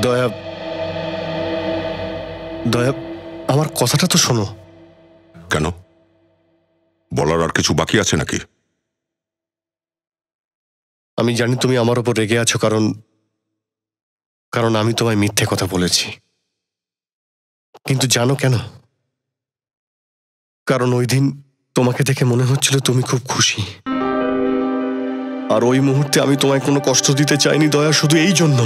দয়া দয়া আমার কথাটা তো শোনো। কেন, বলার আর কিছু বাকি আছে নাকি? আমি জানি তুমি আমার উপর রেগে আছো, কারণ কারণ আমি তোমায় মিথ্যে কথা বলেছি। কিন্তু জানো কেন? কারণ ওই দিন তোমাকে দেখে মনে হচ্ছিল তুমি খুব খুশি, আর ওই মুহূর্তে আমি তোমায় কোনো কষ্ট দিতে চাইনি দয়া, শুধু এই জন্য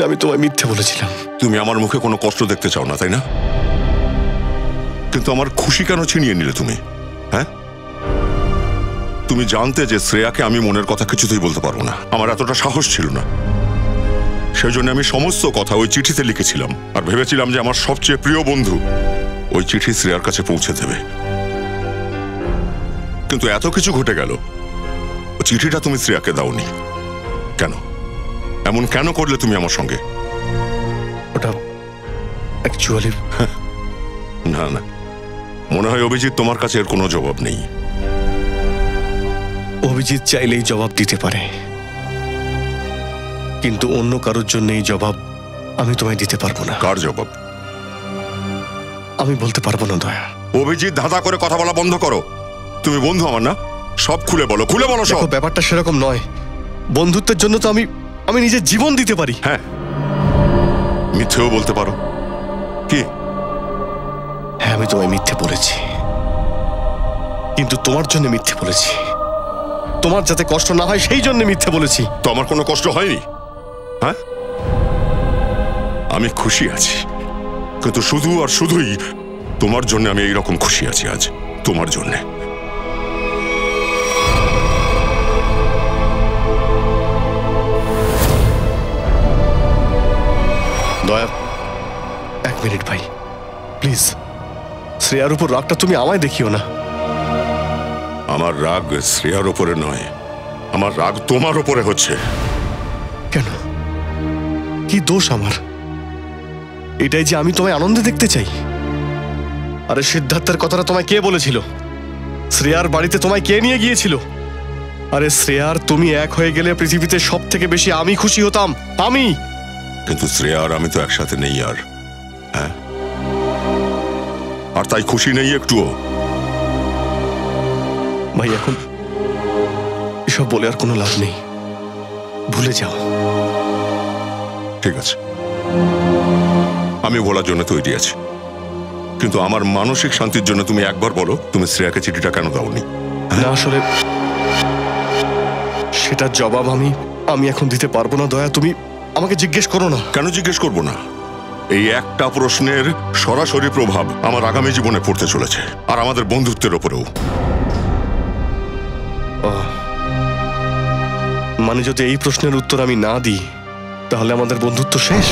আমি তোমায় মিথ্যে বলেছিলাম। তুমি আমার মুখে কোনো কষ্ট দেখতে চাও না, তাই না? কিন্তু আমার খুশি কেন ছিনিয়ে নিলে তুমি? হ্যাঁ, তুমি জানতে যে শ্রেয়াকে আমি মনের কথা কিছুতেই বলতে পারবো না, আমার এতটা সাহস ছিল না। সেই জন্য আমি সমস্ত কথা ওই চিঠিতে লিখেছিলাম, আর ভেবেছিলাম যে আমার সবচেয়ে প্রিয় বন্ধু ওই চিঠি শ্রেয়ার কাছে পৌঁছে দেবে। কিন্তু এত কিছু ঘটে গেল, চিঠিটা তুমি শ্রেয়াকে দাওনি কেন? এমন কেন করলে তুমি আমার সঙ্গে? ওটা অ্যাকচুয়ালি না না, মনে হয় অভিজিৎ তোমার কাছে এর কোনো জবাব নেই। অভিজিৎ চাইলেই জবাব দিতে পারে, কিন্তু অন্য কারোর জন্য এই জবাব আমি তোমায় দিতে পারবো না। কার জবাব? আমি বলতে পারবো না দয়া। অভিজিৎ, ধাঁধা করে কথা বলা বন্ধ করো। তুমি বন্ধু আমার না, সব খুলে বলো, খুলে বলো সব। ব্যাপারটা সেরকম নয়। বন্ধুত্বের জন্য তো আমি নিজের জীবন দিতে পারি। হ্যাঁ, মিথ্যেও বলতে পারো। কি? হ্যাঁ, আমি তোমায় মিথ্যে বলেছি, কিন্তু তোমার জন্য মিথ্যে বলেছি। তোমার যাতে কষ্ট না হয় সেই জন্য মিথ্যে বলেছি। তো আমার কোনো কষ্ট হয়নি? হ্যাঁ, আমি খুশি আছি, কিন্তু শুধু আর শুধুই তোমার জন্য আমি এইরকম খুশি আছি আজ, তোমার জন্য। দয়া, এক মিনিট ভাই, প্লিজ। শ্রেয়ার উপর রাগটা তুমি আমায় দেখিও না। আমার রাগ শ্রেয়ার উপরে নয়, আমার রাগ তোমার উপরে হচ্ছে। কেন? কি দোষ আমার? এটাই যে আমি তোমায় আনন্দে দেখতে চাই। আরে সিদ্ধার্থের কথাটা তোমায় কে বলেছিল? শ্রেয়ার বাড়িতে তোমায় কে নিয়ে গিয়েছিল? আরে শ্রেয়ার তুমি এক হয়ে গেলে পৃথিবীতে সব থেকে বেশি আমি খুশি হতাম, আমি। কিন্তু শ্রেয়া আর আমি তো একসাথে নেই আর। হ্যাঁ, আর তাই খুশি নেই একটুও। ভাই, এখন এসব বলে আর কোনো লাভ নেই, ভুলে যাও। ঠিক আছে, আমি বলার জন্য তৈরি আছি, কিন্তু আমার মানসিক শান্তির জন্য তুমি একবার বলো, তুমি শ্রেয়াকে চিঠিটা কেন দাওনি? না, আসলে সেটার জবাব আমি এখন দিতে পারবো না দয়া। তুমি আমাকে জিজ্ঞেস করো না। কেন জিজ্ঞেস করবো না? এই একটা প্রশ্নের সরাসরি প্রভাব আমার আগামী জীবনে পড়তে চলেছে, আর আমাদের বন্ধুত্বের ওপরেও। মানে যদি এই প্রশ্নের উত্তর আমি না দিই, তাহলে আমাদের বন্ধুত্ব শেষ?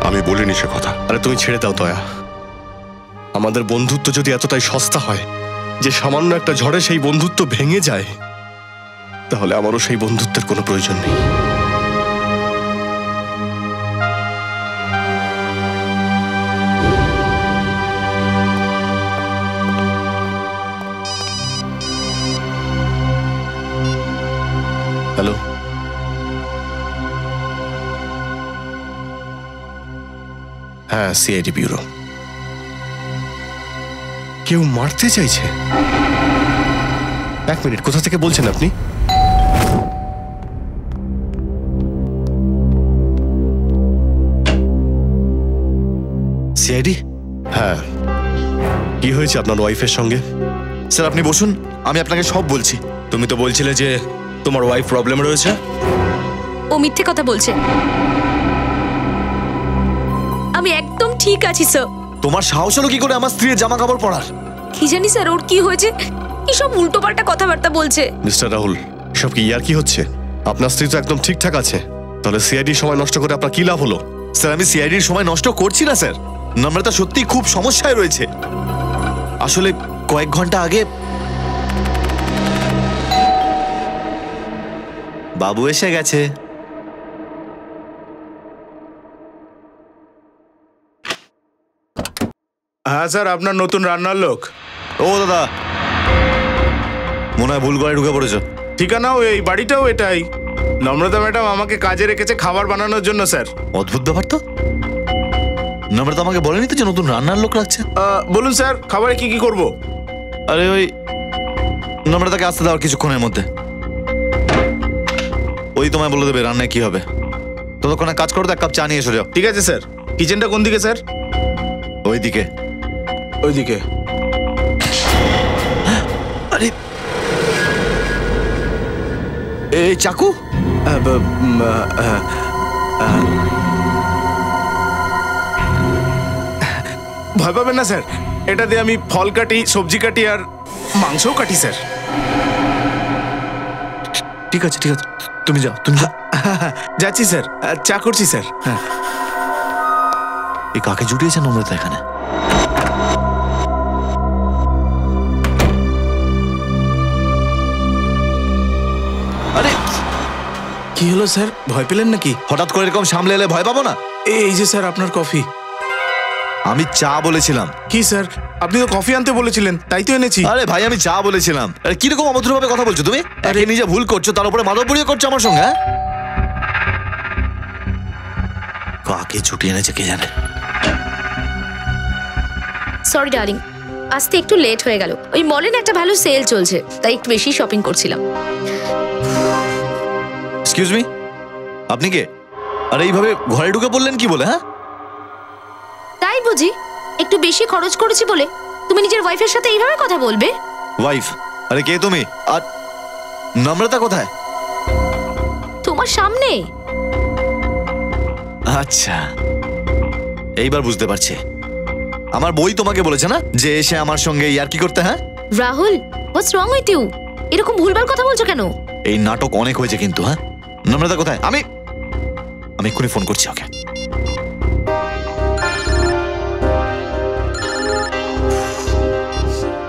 আমি বলিনি সে কথা। আরে তুমি ছেড়ে দাও দয়া। আমাদের বন্ধুত্ব যদি এতটাই সস্তা হয় যে সামান্য একটা ঝড়ে সেই বন্ধুত্ব ভেঙে যায়, তাহলে আমারও সেই বন্ধুত্বের কোনো প্রয়োজন নেই। হ্যালো, হ্যাঁ, সিআইডি ব্যুরো। কেউ মারতে চাইছে? এক মিনিট, কোথা থেকে বলছেন আপনি? সিআইডি? হ্যাঁ, কি হয়েছে আপনার ওয়াইফের সঙ্গে? স্যার আপনি বসুন, আমি আপনাকে সব বলছি। তুমি তো বলছিলে যে তোমার ওয়াইফ প্রবলেম রয়েছে। ও মিথ্যে কথা বলছে। আমি একদম ঠিক আছি স্যার। তোমার সাহস হলো কি করে আমার স্ত্রীর জামা কাপড় পরার? কি জানি স্যার ওর কি হয়েছে, কি সব উল্টোপাল্টা কথাবার্তা বলছে। মিস্টার রাহুল, সব কি ইয়ার কি হচ্ছে? আপনার স্ত্রী তো একদম ঠিকঠাক আছে, তাহলে সিআইডির সময় নষ্ট করে আপনার কি লাভ হলো? স্যার আমি সিআইডির সময় নষ্ট করছি না স্যার, নম্রতা সত্যি খুব সমস্যায় রয়েছে। আসলে কয়েক ঘন্টা আগে বাবু এসে গেছে। হ্যাঁ স্যার, আপনার নতুন রান্নার লোক। ও দাদা, মনে হয় ভুল করে ঢুকে পড়েছো। ঠিকানাও এই, বাড়িটাও এটাই। নম্রতা ম্যাডাম আমাকে কাজে রেখেছে খাবার বানানোর জন্য স্যার। অদ্ভুত ব্যাপার তো। নম্রতা আমাকে বলেনি তো যে নতুন রান্নার লোক রাখছে। বলুন স্যার, খাবারে কি কি করব? আরে ওই নম্রতাকে আসতে দাও কিছুক্ষণের মধ্যে। ওই তোমায় বলে দেবে রান্নায় কি হবে। ততক্ষণে কাজ করো তো, এক কাপ চা নিয়ে এসে যাও। ঠিক আছে স্যার। কিচেনটা কোন দিকে স্যার? ওইদিকে। ওইদিকে। আরে এই চাকু। ভয় পাবেন না স্যার, এটা দিয়ে আমি ফল কাটি, সবজি কাটি আর মাংসও কাটি স্যার। ঠিক আছে ঠিক আছে, তুমি যাও তুমি যাও। যাচ্ছি স্যার, চা করছি স্যার। হ্যাঁ। এই কাকে জুটিয়েছে নম্রতা এখানে? আরে কি হলো স্যার, ভয় পেলেন নাকি? হঠাৎ করে এরকম সামলে এলে ভয় পাবো না? এই যে স্যার আপনার কফি। আমি চা বলেছিলাম। কি স্যার, আপনি তো কফি আনতে বলেছিলেন, তাই তো এনেছি। আরে ভাই আমি চা বলেছিলাম। আরে কিরকম অভদ্রভাবে কথা বলছো তুমি? আরে নিজে ভুল করছো, তার উপরে মাধবপুরিও করছো আমার সঙ্গে। হ্যাঁ, কাকে ছুটিয়ে এনেছে কে জানে। সরি ডার্লিং, আসতে একটু লেট হয়ে গেল। ওই মলে না একটা ভালো সেল চলছে, তাই একটু বেশি শপিং করছিলাম। এক্সকিউজ মি, আপনি কে? আরে এইভাবে ঘরে ঢুকে বললেন কি বলে? হ্যাঁ, তাই বুঝি একটু বেশি খরচ করেছি বলে তুমি নিজের ওয়াইফের সাথে এইভাবে কথা বলবে? ওয়াইফ? আরে কে তুমি? আর নম্রতা কোথায়? তোমার সামনে। আচ্ছা, এইবার বুঝতে পারছি। আমার বই তোমাকে বলেছে না যে এসে আমার সঙ্গে ইয়ার্কি করতে? হ্যাঁ রাহুল, হোয়াটস রং উইথ ইউ? এরকম ভুলভাল কথা বলছো কেন? এই নাটক অনেক হয়েছে কিন্তু। হ্যাঁ, নম্রতা কোথায়? আমি এক্ষুনি ফোন করছি ওকে।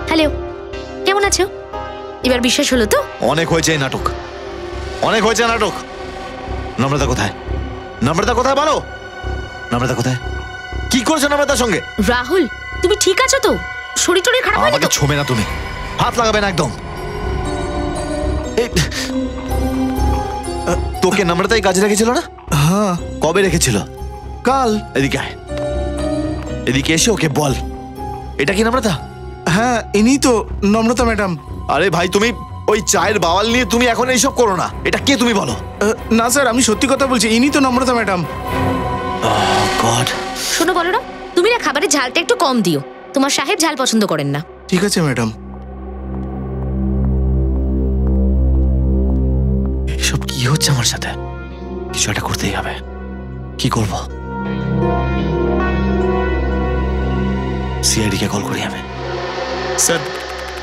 হ্যালো, কেমন আছো? এবার বিশ্বাস হলো তো? অনেক হয়েছে এই নাটক, অনেক হয়েছে নাটক। নম্রতা কোথায়? নম্রতা কোথায় বলো? নম্রতা কোথায়? কি করেছো নম্রতার সঙ্গে? রাহুল, তুমি ঠিক আছো তো? শরীর টরীর খারাপ হয়নি আমাকে তো? ছোবে না তুমি, হাত লাগাবে না একদম। তোকে নম্রতা এই কাজে রেখেছিল না? হ্যাঁ। কবে রেখেছিল? কাল। এদিকে আয়, এদিকে এসে ওকে বল এটা কি নম্রতা? হ্যাঁ, ইনি তো নম্রতা ম্যাডাম। আরে ভাই তুমি ওই চায়ের বাওয়াল নিয়ে তুমি এখন এইসব করো না। এটা কে তুমি বলো? না স্যার, আমি সত্যি কথা বলছি, ইনি তো নম্রতা ম্যাডাম। গড। শোনো বলো না, তুমি না খাবারের ঝালটা একটু কম দিও। তোমার সাহেব ঝাল পছন্দ করেন না। ঠিক আছে ম্যাডাম। এসব কি হচ্ছে আমার সাথে? কিছু একটা করতেই হবে। কি করব? সিআইডি কে কল করি আমি। স্যার,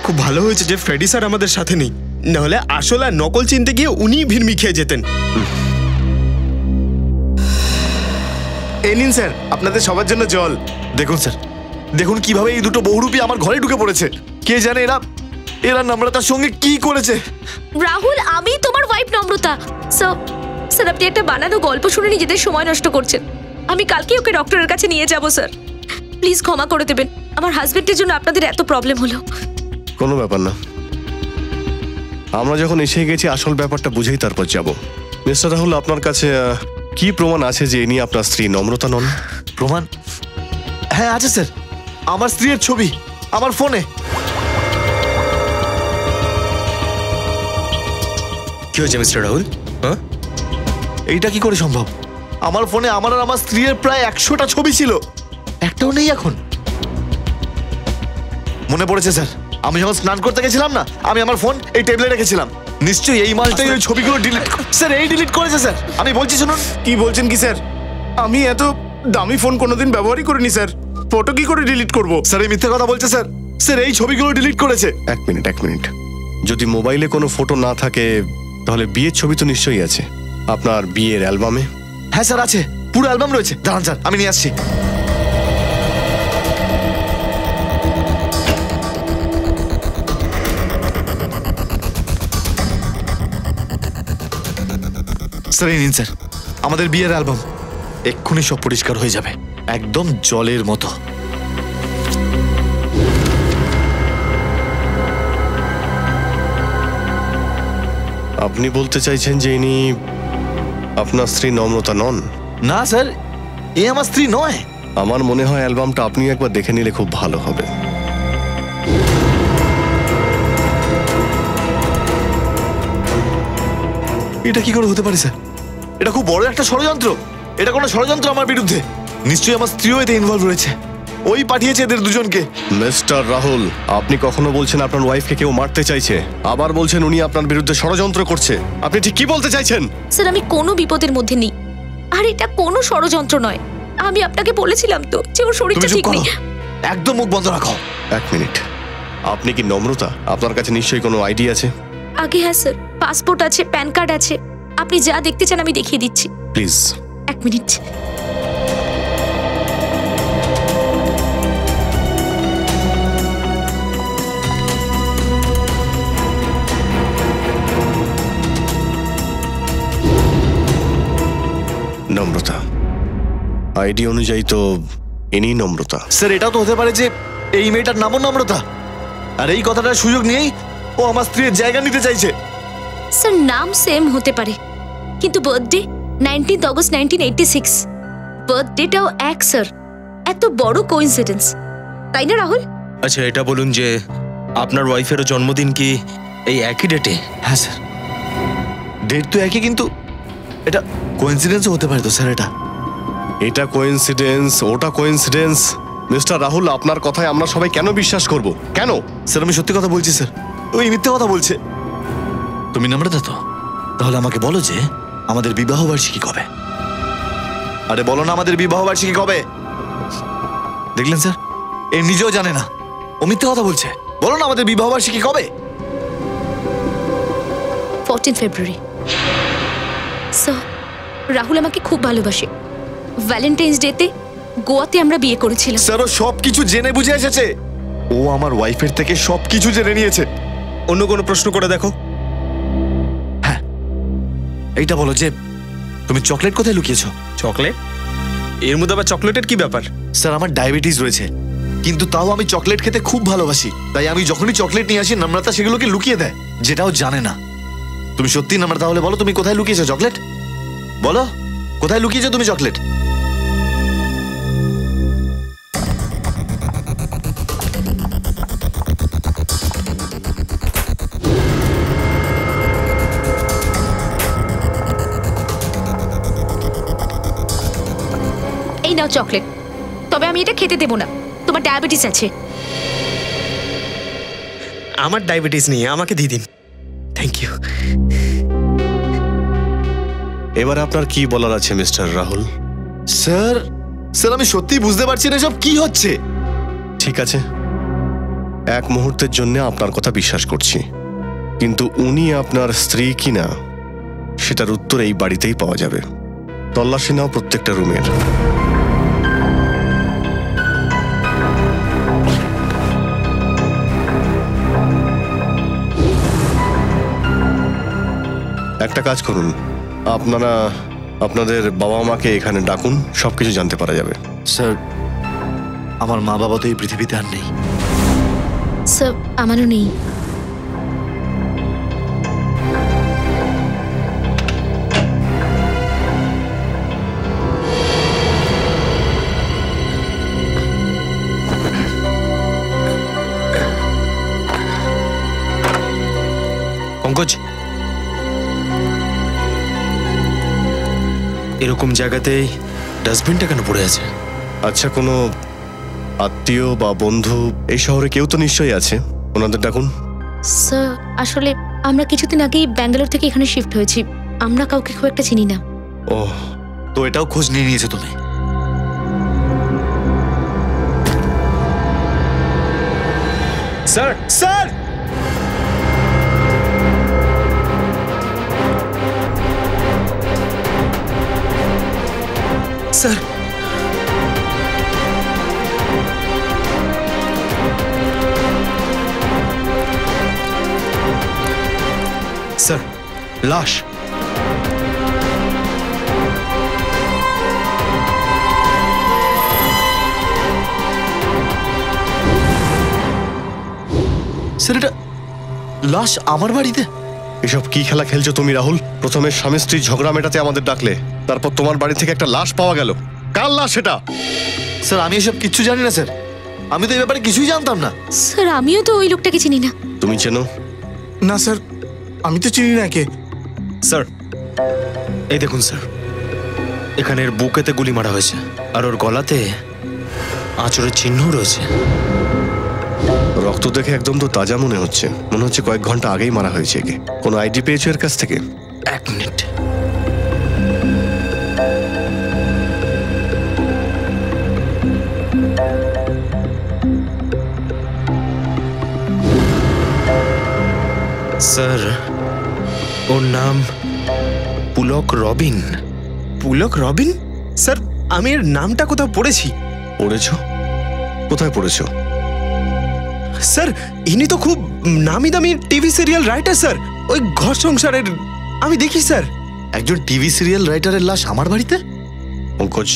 খুব ভালো হয়েছে যে ফ্রেডি স্যার আমাদের সাথে নেই, নাহলে আসল আর নকল চিনতে গিয়ে উনি ভিড়মি খেয়ে যেতেন। এই নিন স্যার, আপনাদের সবার জন্য জল। দেখুন স্যার, দেখুন কিভাবে এই দুটো বহুরূপী আমার ঘরে ঢুকে পড়েছে। কে জানে এরা এরা নম্রতার সঙ্গে কি করেছে। রাহুল, আমি তোমার ওয়াইফ নম্রতা। স্যার, আপনি একটা বানানো গল্প শুনে নিজেদের সময় নষ্ট করছেন। আমি কালকে ওকে ডক্টরের কাছে নিয়ে যাব স্যার। প্লিজ ক্ষমা করে দেবেন, আমার হাজবেন্ডের জন্য আপনাদের এত প্রবলেম হলো। কোনো ব্যাপার না, আমরা যখন এসে গেছি আসল ব্যাপারটা বুঝেই তারপর যাব। মিস্টার রাহুল, আপনার কাছে কি প্রমাণ আছে যে ইনি আপনার স্ত্রী নম্রতা নন? প্রমাণ? হ্যাঁ আছে স্যার, আমার স্ত্রীর ছবি আমার ফোনে। কি হয়েছে মিস্টার রাহুল? হ্যাঁ, এইটা কি করে সম্ভব? আমার ফোনে আমার আর আমার স্ত্রীর প্রায় 100টা ছবি ছিল, একটাও নেই এখন। মনে পড়েছে স্যার, আমি যখন স্নান করতে গেছিলাম না, আমি আমার ফোন এই টেবিলে রেখেছিলাম। নিশ্চয়ই এই মালটাই ওই ছবিগুলো ডিলিট। স্যার এই ডিলিট করেছে স্যার, আমি বলছি শুনুন। কি বলছেন কি স্যার? আমি এত দামি ফোন কোনোদিন ব্যবহারই করিনি স্যার, ফটো কি করে ডিলিট করব? স্যার এই মিথ্যে কথা বলছে স্যার। স্যার এই ছবিগুলো ডিলিট করেছে। এক মিনিট। যদি মোবাইলে কোনো ফটো না থাকে তাহলে বিয়ের ছবি তো নিশ্চয়ই আছে আপনার বিয়ের অ্যালবামে। হ্যাঁ স্যার আছে, পুরো অ্যালবাম রয়েছে। দাঁড়ান স্যার, আমি নিয়ে আসছি। স্যার এই নিন স্যার, আমাদের বিয়ের অ্যালবাম। এক্ষুনি সব পরিষ্কার হয়ে যাবে, একদম জলের মতো। আপনি বলতে চাইছেন যে ইনি আপনার স্ত্রী নম্রতা নন? না স্যার, এ আমার স্ত্রী নয়। আমার মনে হয় অ্যালবামটা আপনি একবার দেখে নিলে খুব ভালো হবে। এটা কি করে হতে পারে স্যার? এটা খুব বড় একটা ষড়যন্ত্র। এটা কোনো ষড়যন্ত্র আমার বিরুদ্ধে। নিশ্চয়ই আমার স্ত্রীও এতে ইনভলভ রয়েছে। ওই পাঠিয়েছে এদের দুজনকে। মিস্টার রাহুল, আপনি কখনো বলছেন আপনার ওয়াইফকে কেউ মারতে চাইছে, আবার বলছেন উনি আপনার বিরুদ্ধে ষড়যন্ত্র করছে। আপনি ঠিক কি বলতে চাইছেন? স্যার আমি কোনো বিপদের মধ্যে নেই, আর এটা কোনো ষড়যন্ত্র নয়। আমি আপনাকে বলেছিলাম তো যে ওর শরীরটা তুমি চুপ ঠিক করো, নেই। একদম মুখ বন্ধ রাখো। এক মিনিট, আপনি কি নম্রতা? আপনার কাছে নিশ্চয়ই কোনো আইডি আছে। আগে হ্যাঁ স্যার, পাসপোর্ট আছে, প্যান কার্ড আছে। আপনি যা দেখতে চান আমি দেখিয়ে দিচ্ছি। প্লিজ। এক মিনিট। নম্রতা, আইডি অনুযায়ী তো ইনি নম্রতা। স্যার এটাও তো হতে পারে যে এই মেয়েটার নামও নম্রতা, আর এই কথাটার সুযোগ নিয়েই ও আমার স্ত্রীর জায়গা নিতে চাইছে। স্যার নাম সেম হতে পারে, কিন্তু বার্থডে 19 অগস্ট 1986। বার্থডেটাও এক স্যার। এত বড় কোইন্সিডেন্স, তাই না রাহুল? আচ্ছা এটা বলুন যে আপনার ওয়াইফেরও জন্মদিন কি এই একই ডেটে? হ্যাঁ স্যার, ডেট তো একই, কিন্তু এটা কোইন্সিডেন্সও হতে পারে তো স্যার? এটা কোইন্সিডেন্স, ওটা কোইন্সিডেন্স। মিস্টার রাহুল, আপনার কথায় আমরা সবাই কেন বিশ্বাস করব? কেন? স্যার আমি সত্যি কথা বলছি স্যার, ওই মিথ্যে কথা বলছে। তুমি নম্রতা তো? তাহলে আমাকে বলো যে আমাদের বিবাহ বার্ষিকী কবে? আরে বলো না আমাদের বিবাহ বার্ষিকী কবে? দেখলেন স্যার, এ নিজেও জানে না, ও মিথ্যে কথা বলছে। বলো না আমাদের বিবাহ বার্ষিকী কবে? 14 ফেব্রুয়ারি। স্যার রাহুল আমাকে খুব ভালোবাসে। ভ্যালেন্টাইন্স ডেতে গোয়াতে আমরা বিয়ে করেছিলাম। স্যার ও সবকিছু জেনে বুঝে এসেছে। ও আমার ওয়াইফের থেকে সবকিছু জেনে নিয়েছে। অন্য কোনো প্রশ্ন করে দেখো। হ্যাঁ, এইটা বলো যে তুমি চকলেট কোথায় লুকিয়েছো? চকলেট? এর মধ্যে আবার চকলেটের কি ব্যাপার? স্যার আমার ডায়াবেটিস রয়েছে, কিন্তু তাও আমি চকলেট খেতে খুব ভালোবাসি। তাই আমি যখনই চকলেট নিয়ে আসি নম্রতা সেগুলোকে লুকিয়ে দেয়, যেটাও জানে না। তুমি সত্যি নম্রতা তাহলে বলো তুমি কোথায় লুকিয়েছো চকলেট? বলো কোথায় লুকিয়েছো তুমি চকলেট? এই নাও চকলেট, তবে আমি এটা খেতে দেবো না, তোমার ডায়াবেটিস আছে। আমার ডায়াবেটিস নেই, আমাকে দিয়ে দিন। Thank you. এবার আপনার কি বলার আছে মিস্টার রাহুল? স্যার স্যার আমি সত্যি বুঝতে পারছি না সব কি হচ্ছে। ঠিক আছে, এক মুহূর্তের জন্য আপনার কথা বিশ্বাস করছি, কিন্তু উনি আপনার স্ত্রী কিনা সেটার উত্তর এই বাড়িতেই পাওয়া যাবে। তল্লাশি নাও প্রত্যেকটা রুমের। একটা কাজ করুন, আপনারা আপনাদের বাবা মাকে এখানে ডাকুন, সবকিছু জানতে পারা যাবে। স্যার আমার মা বাবা তো এই পৃথিবীতে আর নেই। স্যার আমারও নেই। পঙ্কজ, এরকম জায়গাতে ডাস্টবিনটা কেন পড়ে আছে? আচ্ছা, কোনো আত্মীয় বা বন্ধু এই শহরে কেউ তো নিশ্চয়ই আছে, ওনাদের ডাকুন। স্যার আসলে আমরা কিছুদিন আগেই ব্যাঙ্গালোর থেকে এখানে শিফট হয়েছি, আমরা কাউকে খুব একটা চিনি না। ও, তো এটাও খোঁজ নিয়ে নিয়েছো তুমি? স্যার স্যার স্যার স্যার লাশ। স্যার এটা লাশ আমার বাড়িতে? এসব কি খেলা খেলছো তুমি রাহুল? প্রথমে স্বামী স্ত্রী ঝগড়া মেটাতে আমাদের ডাকলে, তারপর তোমার বাড়ি থেকে একটা লাশ পাওয়া গেল। কার লাশ সেটা? স্যার আমি এসব কিচ্ছু জানি না স্যার, আমি তো এই ব্যাপারে কিছুই জানতাম না। স্যার আমিও তো ওই লোকটাকে চিনি না। তুমি চেনো? না স্যার, আমি তো চিনি না কে। স্যার এই দেখুন স্যার, এখানে এর বুকেতে গুলি মারা হয়েছে আর ওর গলাতে আঁচড়ের চিহ্ন রয়েছে। রক্ত দেখে একদম তো তাজা মনে হচ্ছে কয়েক ঘন্টা আগেই মারা হয়েছে একে। কোনো আইডি পেয়েছো এর কাছ থেকে? 1 মিনিট। স্যার ওর নাম পুলক রবিন। পুলক রবিন? স্যার আমি এর নামটা কোথাও পড়েছি। পড়েছো? কোথায় পড়েছো? স্যার ইনি তো খুব নামি দামি টিভি সিরিয়াল রাইটার স্যার, ওই ঘর সংসারের। আমি দেখি স্যার। একজন টিভি সিরিয়াল রাইটারের লাশ আমার বাড়িতে? পঙ্কজ,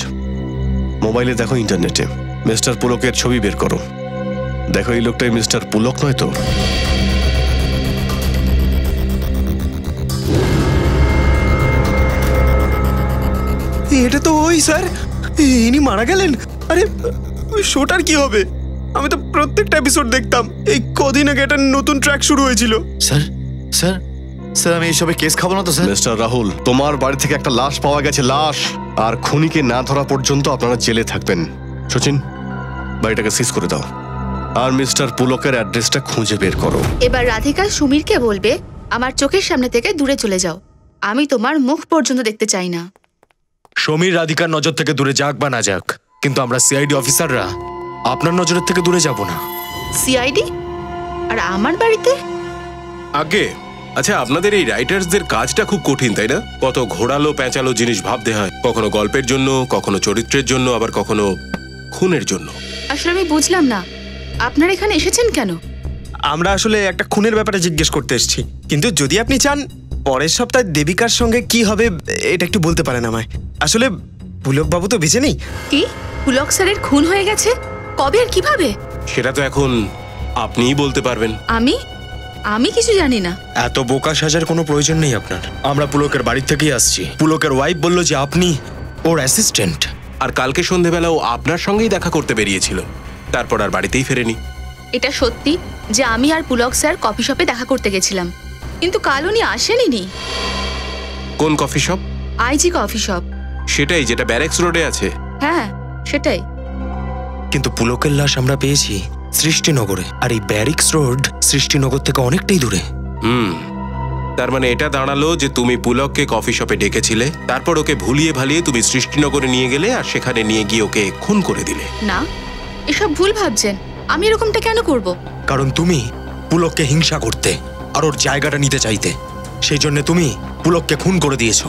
মোবাইলে দেখো, ইন্টারনেটে মিস্টার পুলকের ছবি বের করো। দেখো এই লোকটাই মিস্টার পুলক নয় তো? এটা তো ওই স্যার, ইনি মারা গেলেন। আরে শোটার কি হবে? আমি তো প্রত্যেকটা এপিসোড দেখতাম। এই কদিন আগে একটা নতুন ট্র্যাক শুরু হয়েছিল। স্যার স্যার স্যার আমি এইসবে কেস খাবো না তো স্যার। মিস্টার রাহুল, তোমার বাড়ি থেকে একটা লাশ পাওয়া গেছে, লাশ। আর খুনিকে না ধরা পর্যন্ত আপনারা জেলে থাকবেন। সচিন, বাড়িটাকে সিজ করে দাও আর মিস্টার পুলকের অ্যাড্রেসটা খুঁজে বের করো। এবার রাধিকা সুমিরকে বলবে আমার চোখের সামনে থেকে দূরে চলে যাও। আমি তোমার মুখ পর্যন্ত দেখতে চাই না। সমীর রাধিকার নজর থেকে দূরে যাক বা না যাক, কিন্তু আমরা সিআইডি অফিসাররা আপনার নজরের থেকে দূরে যাব না। সিআইডি? আর আমার বাড়িতে? আগে আচ্ছা, আপনাদের এই রাইটার্সদের কাজটা খুব কঠিন তাই না? কত ঘোরালো পেঁচালো জিনিস ভাবতে হয়, কখনো গল্পের জন্য, কখনো চরিত্রের জন্য, আবার কখনো খুনের জন্য। আসলে আমি বুঝলাম না আপনারা এখানে এসেছেন কেন। আমরা আসলে একটা খুনের ব্যাপারে জিজ্ঞেস করতে এসেছি, কিন্তু যদি আপনি চান পরের সপ্তাহে দেবিকার সঙ্গে কি হবে এটা একটু বলতে পারেন আমায়। আসলে পুলক বাবু তো বেঁচে নেই। কি পুলক স্যারের খুন হয়ে গেছে? কবে আর কিভাবে? সেটা তো এখন আপনিই বলতে পারবেন। আমি কিছু জানি না। এত বোকা সাজার কোনো প্রয়োজন নেই আপনার। আমরা পুলকের বাড়ি থেকেই আসছি। পুলকের ওয়াইফ বলল যে আপনি ওর অ্যাসিস্ট্যান্ট। আর কালকে সন্ধেবেলা ও আপনার সঙ্গেই দেখা করতে বেরিয়েছিল, তারপর আর বাড়িতেই ফেরেনি। এটা সত্যি যে আমি আর পুলক স্যার কফি শপে দেখা করতে গেছিলাম, কিন্তু কাল উনি আসেনি। কোন coffee shop? IG coffee shop. সেটাই, যেটা ব্যারেক্স রোডে আছে। হ্যাঁ সেটাই। কিন্তু পুলকের লাশ আমরা পেয়েছি সৃষ্টিনগরে, আর এই ব্যারিক্স রোড সৃষ্টিনগর থেকে অনেকটাই দূরে। তার মানে এটা দাঁড়ালো যে তুমি পুলককে কফি শপে ডেকেছিলে, তারপর ওকে ভুলিয়ে ভালিয়ে তুমি সৃষ্টিনগরে নিয়ে গেলে আর সেখানে নিয়ে গিয়ে ওকে খুন করে দিলে। না, এসব ভুল ভাবছেন। আমি এরকমটা কেন করব? কারণ তুমি পুলককে হিংসা করতে আর ওর জায়গাটা নিতে চাইতে, সেই জন্য তুমি পুলককে খুন করে দিয়েছো।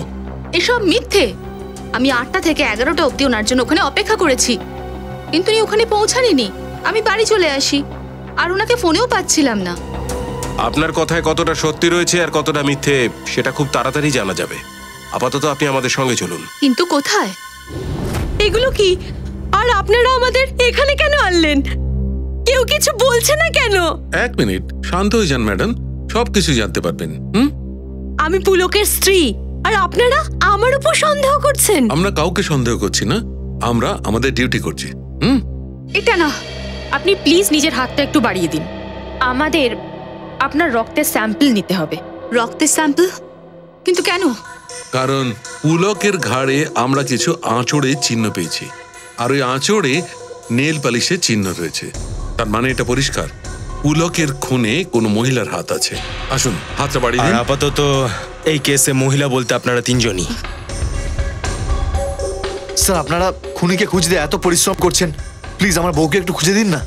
এসব মিথ্যে। আমি 8টা থেকে 11টা অবধি ওনার জন্য ওখানে অপেক্ষা করেছি, কিন্তু উনি ওখানে পৌঁছাননি। আমি বাড়ি চলে আসি আর ওনাকে ফোনেও পাচ্ছিলাম না। আপনার কথায় কতটা সত্যি রয়েছে আর কতটা মিথ্যে সেটা খুব তাড়াতাড়ি জানা যাবে। আপাতত আপনি আমাদের সঙ্গে চলুন। কিন্তু কোথায়? এগুলো কি? আর আপনারা আমাদের এখানে কেন আনলেন? কেউ কিছু বলছে না কেন? 1 মিনিট, শান্ত হয়ে যান ম্যাডাম, সবকিছু জানতে পারবেন। আমি পুলকের স্ত্রী, আর আপনারা আমার উপর সন্দেহ করছেন। আমরা কাউকে সন্দেহ করছি না, আমরা আমাদের ডিউটি করছি। এটা না। আপনি প্লিজ নিজের হাতটা একটু বাড়িয়ে দিন। আমাদের আপনার রক্তের স্যাম্পল নিতে হবে। রক্তের স্যাম্পল? কিন্তু কেন? কারণ পুলকের ঘাড়ে আমরা কিছু আঁচড়ে চিহ্ন পেয়েছি, আর ওই আঁচড়ে নেল পালিশের চিহ্ন রয়েছে। তার মানে এটা পরিষ্কার, পুলকের খুনে কোনো মহিলার হাত আছে। আসুন, হাতটা বাড়িয়ে দিন। আপাতত এই কেসে মহিলা বলতে আপনারা 3 জনই। স্যার আপনারা খুনিকে খুঁজতে এত পরিশ্রম করছেন, প্লিজ আমার বউকে একটু খুঁজে দিন না।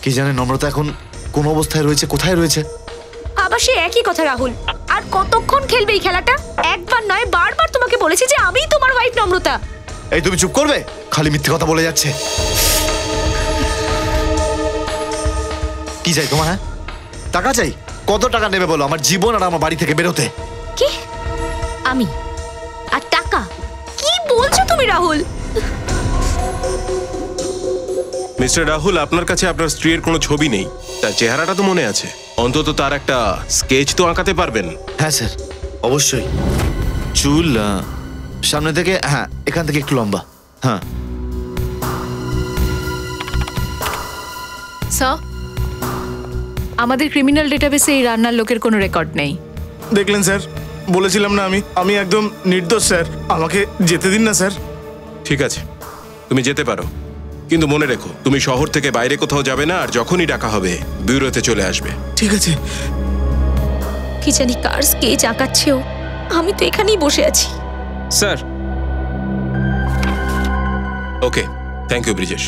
কি জানে নম্রতা এখন কোন অবস্থায় রয়েছে, কোথায় রয়েছে। আবার সে একই কথা রাহুল। আর কতক্ষণ খেলবে এই খেলাটা? একবার নয় বারবার তোমাকে বলেছি যে আমিই তোমার ওয়াইফ নম্রতা। এই তুমি চুপ করবে? খালি মিথ্যে কথা বলে যাচ্ছে। কি চাই তোমার? হ্যাঁ, টাকা চাই? কত টাকা নেবে বলো আমার জীবন আর আমার বাড়ি থেকে বেরোতে? কি? আমি? আর টাকা? কি বলছো তুমি রাহুল? মিস্টার রাহুল, আপনার কাছে আপনার স্ত্রীর কোনো ছবি নেই, তার চেহারাটা তো মনে আছে। অন্তত তার একটা স্কেচ তো আঁকাতে পারবেন। হ্যাঁ স্যার, অবশ্যই। চুল সামনে থেকে, হ্যাঁ এখান থেকে একটু লম্বা। হ্যাঁ স্যার, আমাদের ক্রিমিনাল ডেটাবেসে এই রান্নার লোকের কোনো রেকর্ড নেই। দেখলেন স্যার, বলেছিলাম না আমি একদম নির্দোষ স্যার, আমাকে যেতে দিন না স্যার। ঠিক আছে, তুমি যেতে পারো, কিন্তু মনে রেখো তুমি শহর থেকে বাইরে কোথাও যাবে না, আর যখনই ডাকা হবে ব্যুরোতে চলে আসবে। ঠিক আছে। কি জানি কার স্কেচ আঁকাচ্ছে ও, আমি তো এখানেই বসে আছি। Sir. Okay, thank you Brijesh.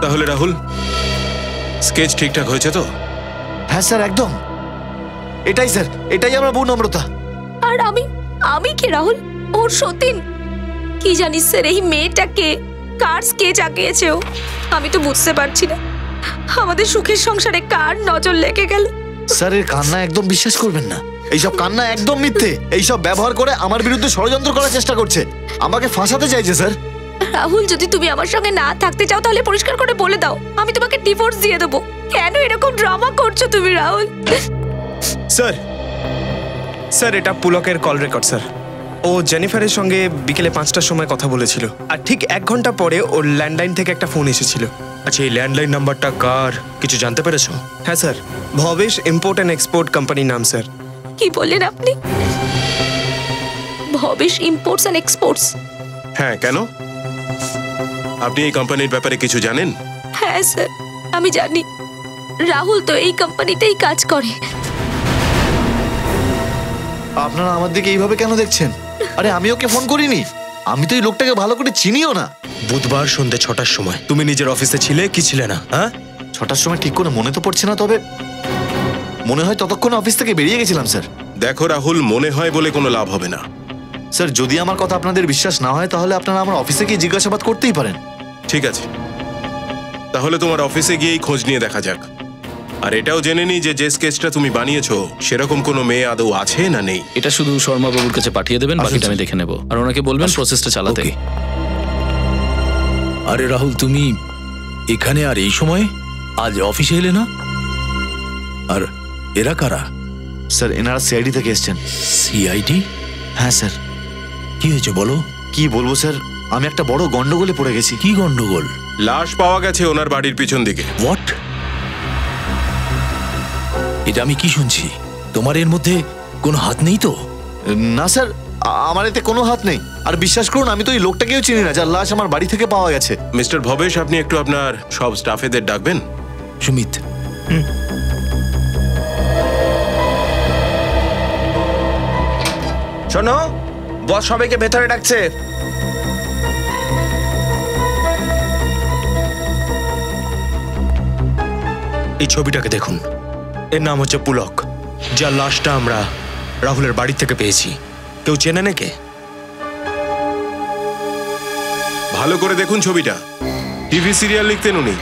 তাহলে রাহুল, স্কেচ ঠিকঠাক হয়েছে তো? হ্যাঁ স্যার, একদম এটাই স্যার, এটাই আমার বউ নম্রতা। আর আমি কি রাহুল, ওর সতীন? কি জানিস স্যার এই মেয়েটাকে কার স্কেচ আঁকিয়েছে ও, আমি তো বুঝতে পারছি না। আমাদের সুখের সংসারে কার নজর লেগে গেল। স্যার এর কান্না একদম বিশ্বাস করবেন না, এইসব কান্না একদম মিথ্যে। এইসব ব্যবহার করে আমার বিরুদ্ধে ষড়যন্ত্র করার চেষ্টা করছে, আমাকে ফাঁসাতে চাইছে স্যার। রাহুল, যদি তুমি আমার সঙ্গে না থাকতে চাও তাহলে পরিষ্কার করে বলে দাও, আমি তোমাকে ডিভোর্স দিয়ে দেবো। কেন এরকম ড্রামা করছো তুমি রাহুল? স্যার এটা পুলকের কল রেকর্ড স্যার। ও জেনিফারের সঙ্গে বিকেলে 5টার সময় কথা বলেছিল, আর ঠিক 1 ঘন্টা পরে ওর ল্যান্ডলাইন থেকে একটা ফোন এসেছিল। আচ্ছা, এই ল্যান্ডলাইন নাম্বারটা কার, কিছু জানতে পেরেছো? হ্যাঁ sir, Bhabesh import and export কোম্পানির নাম স্যার। কি বললেন আপনি? Bhabesh imports and exports? হ্যাঁ, কেন? আপনি এই কোম্পানির ব্যাপারে কিছু জানেন? হ্যাঁ স্যার, আমি জানি। রাহুল তো এই কোম্পানিতেই কাজ করে। আপনারা আমার দিকে এইভাবে কেন দেখছেন? আরে আমি ওকে ফোন করিনি, আমি তো এই লোকটাকে ভালো করে চিনিও না। বুধবার সন্ধ্যে 6টার সময় তুমি নিজের অফিসে ছিলে কি ছিলে না? হ্যাঁ, 6টার সময় ঠিক করে মনে তো পড়ছে না, তবে মনে হয় ততক্ষণে অফিস থেকে বেরিয়ে গেছিলাম স্যার। দেখো রাহুল, মনে হয় বলে কোনো লাভ হবে না। স্যার যদি আমার কথা আপনাদের বিশ্বাস না হয় তাহলে আপনারা আমার অফিসে গিয়ে জিজ্ঞাসাবাদ করতেই পারেন। ঠিক আছে, তাহলে তোমার অফিসে গিয়েই খোঁজ নিয়ে দেখা যাক। আর এটাও জেনে নি যে স্কেচটা তুমি বানিয়েছো সেরকম কোনো মেয়ে আদৌ আছে না নেই। এটা শুধু শর্মা বাবুর কাছে পাঠিয়ে দেবেন, বাকিটা আমি দেখে নেব। আর ওনাকে বলবেন প্রসেসটা চালাতে। আরে রাহুল, তুমি এখানে আর এই সময়? আজ অফিসে এলে না? আর এরা কারা? স্যার এনারা সিআইডি থেকে এসেছেন। সিআইডি? হ্যাঁ স্যার। কি হয়েছে বলো? কি বলবো স্যার, আমি একটা বড় গন্ডগোলে পড়ে গেছি। কি গন্ডগোল? লাশ পাওয়া গেছে ওনার বাড়ির পিছন দিকে। হোয়াট? এটা আমি কি শুনছি? তোমার এর মধ্যে কোনো হাত নেই তো? না স্যার, আমার এতে কোনো হাত নেই। আর বিশ্বাস করুন, আমি তো এই লোকটাকেও চিনি না যার লাশ আমার বাড়ি থেকে পাওয়া গেছে। মিস্টার ভবেশ, আপনি একটু আপনার সব স্টাফেদের ডাকবেন। সুমিত, শোনো, বস সবাইকে ভেতরে ডাকছে। এই ছবিটাকে দেখুন, এর নাম হচ্ছে পুলক, যার লাশটা আমরা রাহুলের বাড়ি থেকে পেয়েছি। কেউ চেনে নাকি? ভালো করে দেখুন ছবিটা, টিভি সিরিয়াল লিখতেন উনি।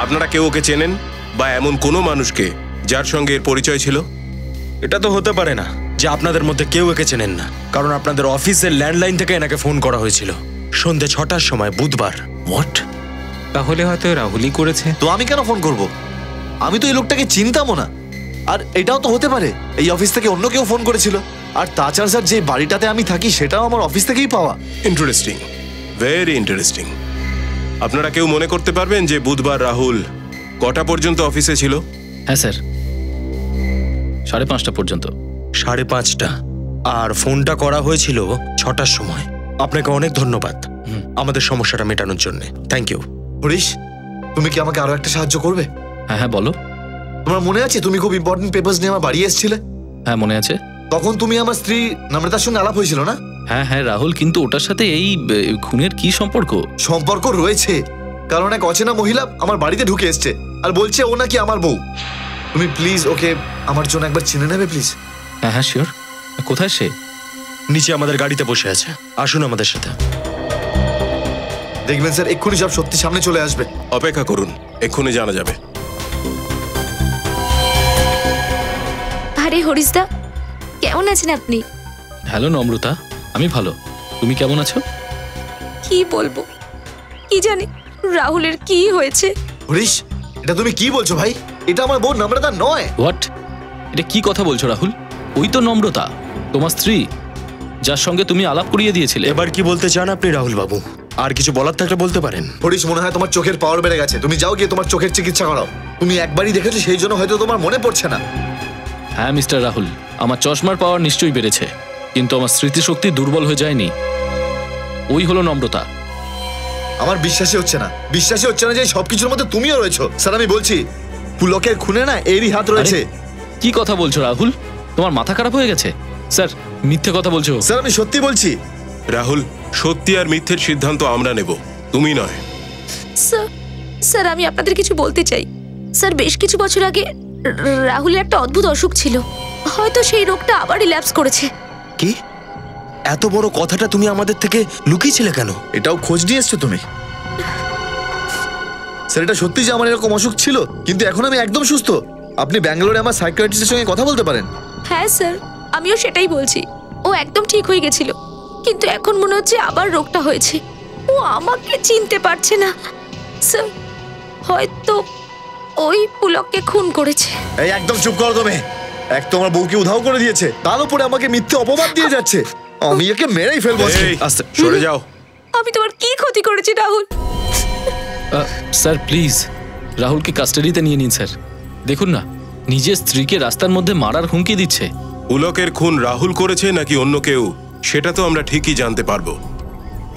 আপনারা কেউ ওকে চেনেন বা এমন কোনো মানুষকে যার সঙ্গে এর পরিচয় ছিল? এটা তো হতে পারে না যে আপনাদের মধ্যে কেউ একে চেনেন না, কারণ আপনাদের অফিসের ল্যান্ডলাইন থেকে এনাকে ফোন করা হয়েছিল সন্ধ্যে 6টার সময় বুধবার। হোয়াট? তাহলে হয়তো রাহুলই করেছে। তো আমি কেন ফোন করব? আমি তো এই লোকটাকে চিনতামও না। আর এটাও তো হতে পারে এই অফিস থেকে অন্য কেউ ফোন করেছিল। আর তাছাড়া স্যার, যে বাড়িটাতে আমি থাকি সেটাও আমার অফিস থেকেই পাওয়া। Interesting, very interesting. আপনারা কেউ মনে করতে পারবেন যে বুধবার রাহুল কটা পর্যন্ত অফিসে ছিল? হ্যাঁ স্যার, 5:30 পর্যন্ত। 5:30, আর ফোনটা করা হয়েছিল 6টার সময়। আপনাকে অনেক ধন্যবাদ আমাদের সমস্যাটা মেটানোর জন্য। Thank you. হরিশ, তুমি কি আমাকে আরো একটা সাহায্য করবে? হ্যাঁ হ্যাঁ, বলো। তোমার মনে আছে তুমি খুব ইম্পর্টেন্ট পেপারস নিয়ে আমার বাড়ি এসেছিলে? হ্যাঁ মনে আছে। তখন তুমি আমার স্ত্রী নম্রতার সঙ্গে আলাপ হয়েছিল না? হ্যাঁ হ্যাঁ রাহুল, কিন্তু ওটার সাথে এই খুনের কি সম্পর্ক? সম্পর্ক রয়েছে, কারণ এক অচেনা মহিলা আমার বাড়িতে ঢুকে এসছে আর বলছে ও নাকি আমার বউ। তুমি প্লিজ ওকে আমার জন্য একবার চিনে নেবে প্লিজ? হ্যাঁ হ্যাঁ শিওর। কোথায় সে? নিচে আমাদের গাড়িতে বসে আছে, আসুন আমাদের সাথে। দেখবেন স্যার, এক্ষুনি সব সত্যি সামনে চলে আসবে। অপেক্ষা করুন, এক্ষুনি জানা যাবে। আরে হরিশদা, কেমন আছেন আপনি? হ্যালো নম্রতা, আমি ভালো। তুমি কেমন আছো? কি বলবো, কি জানি রাহুলের কি হয়েছে। হরিশ, এটা তুমি কি বলছো ভাই? এটা আমার বোন নম্রতা নয়। হোয়াট? এটা কি কথা বলছো রাহুল? ওই তো নম্রতা, তোমার স্ত্রী, যার সঙ্গে তুমি আলাপ করিয়ে দিয়েছিলে। এবার কি বলতে চান আপনি রাহুল বাবু? আর কিছু বলার থাকলে বলতে পারেন। হরিশ, মনে হয় তোমার চোখের পাওয়ার বেড়ে গেছে। তুমি যাও গিয়ে তোমার চোখের চিকিৎসা করাও। তুমি একবারই দেখেছো, সেই জন্য হয়তো তোমার মনে পড়ছে না। হ্যাঁ মিস্টার রাহুল, আমার চশমার পাওয়ার নিশ্চয়ই বেড়েছে, কিন্তু আমার স্মৃতিশক্তি দুর্বল হয়ে যায়নি। ওই হলো নম্রতা। আমার বিশ্বাসই হচ্ছে না যে সবকিছুর মধ্যে তুমিও রয়েছো। স্যার আমি বলছি, পুলকের খুনে না এরই হাত রয়েছে। কি কথা বলছো রাহুল? তোমার মাথা খারাপ হয়ে গেছে? স্যার মিথ্যে কথা বলছো। স্যার আমি সত্যি বলছি। রাহুল, সত্যি আর মিথ্যের সিদ্ধান্ত আমরা নেব, তুমি নয়। স্যার আমি আপনাদের কিছু বলতে চাই। স্যার বেশ কিছু বছর আগে রাহুলের একটা অদ্ভুত অসুখ ছিল, হয়তো সেই রোগটা আবার রিল্যাপস করেছে। কি? এত বড় কথাটা তুমি আমাদের থেকে লুকিয়েছিলে কেন? এটাও খোঁজ নিয়ে এসছো তুমি? স্যার এটা সত্যি যে আমার এরকম অসুখ ছিল, কিন্তু এখন আমি একদম সুস্থ। আপনি ব্যাঙ্গালোরে আমার সাইকিয়াট্রিস্টের সঙ্গে কথা বলতে পারেন। হ্যাঁ স্যার, আমিও সেটাই বলছি। ও একদম ঠিক হয়ে গেছিল, কিন্তু এখন মনে হচ্ছে আবার রোগটা হয়েছে। ও আমাকে চিনতে পারছে না। স্যার হয়তো ওই পুলককে খুন করেছে। এই একদম চুপ করো তুমি। এক তো আমার বউকে উধাও করে দিয়েছে, তার উপরে আমাকে মিথ্যে অপবাদ দিয়ে যাচ্ছে। আমি একে মেরেই ফেলবো। আস্তে সরে যাও। আমি তোমার কি ক্ষতি করেছি রাহুল? স্যার প্লিজ রাহুলকে কাস্টাডিতে নিয়ে নিন স্যার। দেখুন না, নিজের স্ত্রীকে রাস্তার মধ্যে মারার হুমকি দিচ্ছে। পুলকের খুন রাহুল করেছে নাকি অন্য কেউ, সেটা তো আমরা ঠিকই জানতে পারবো,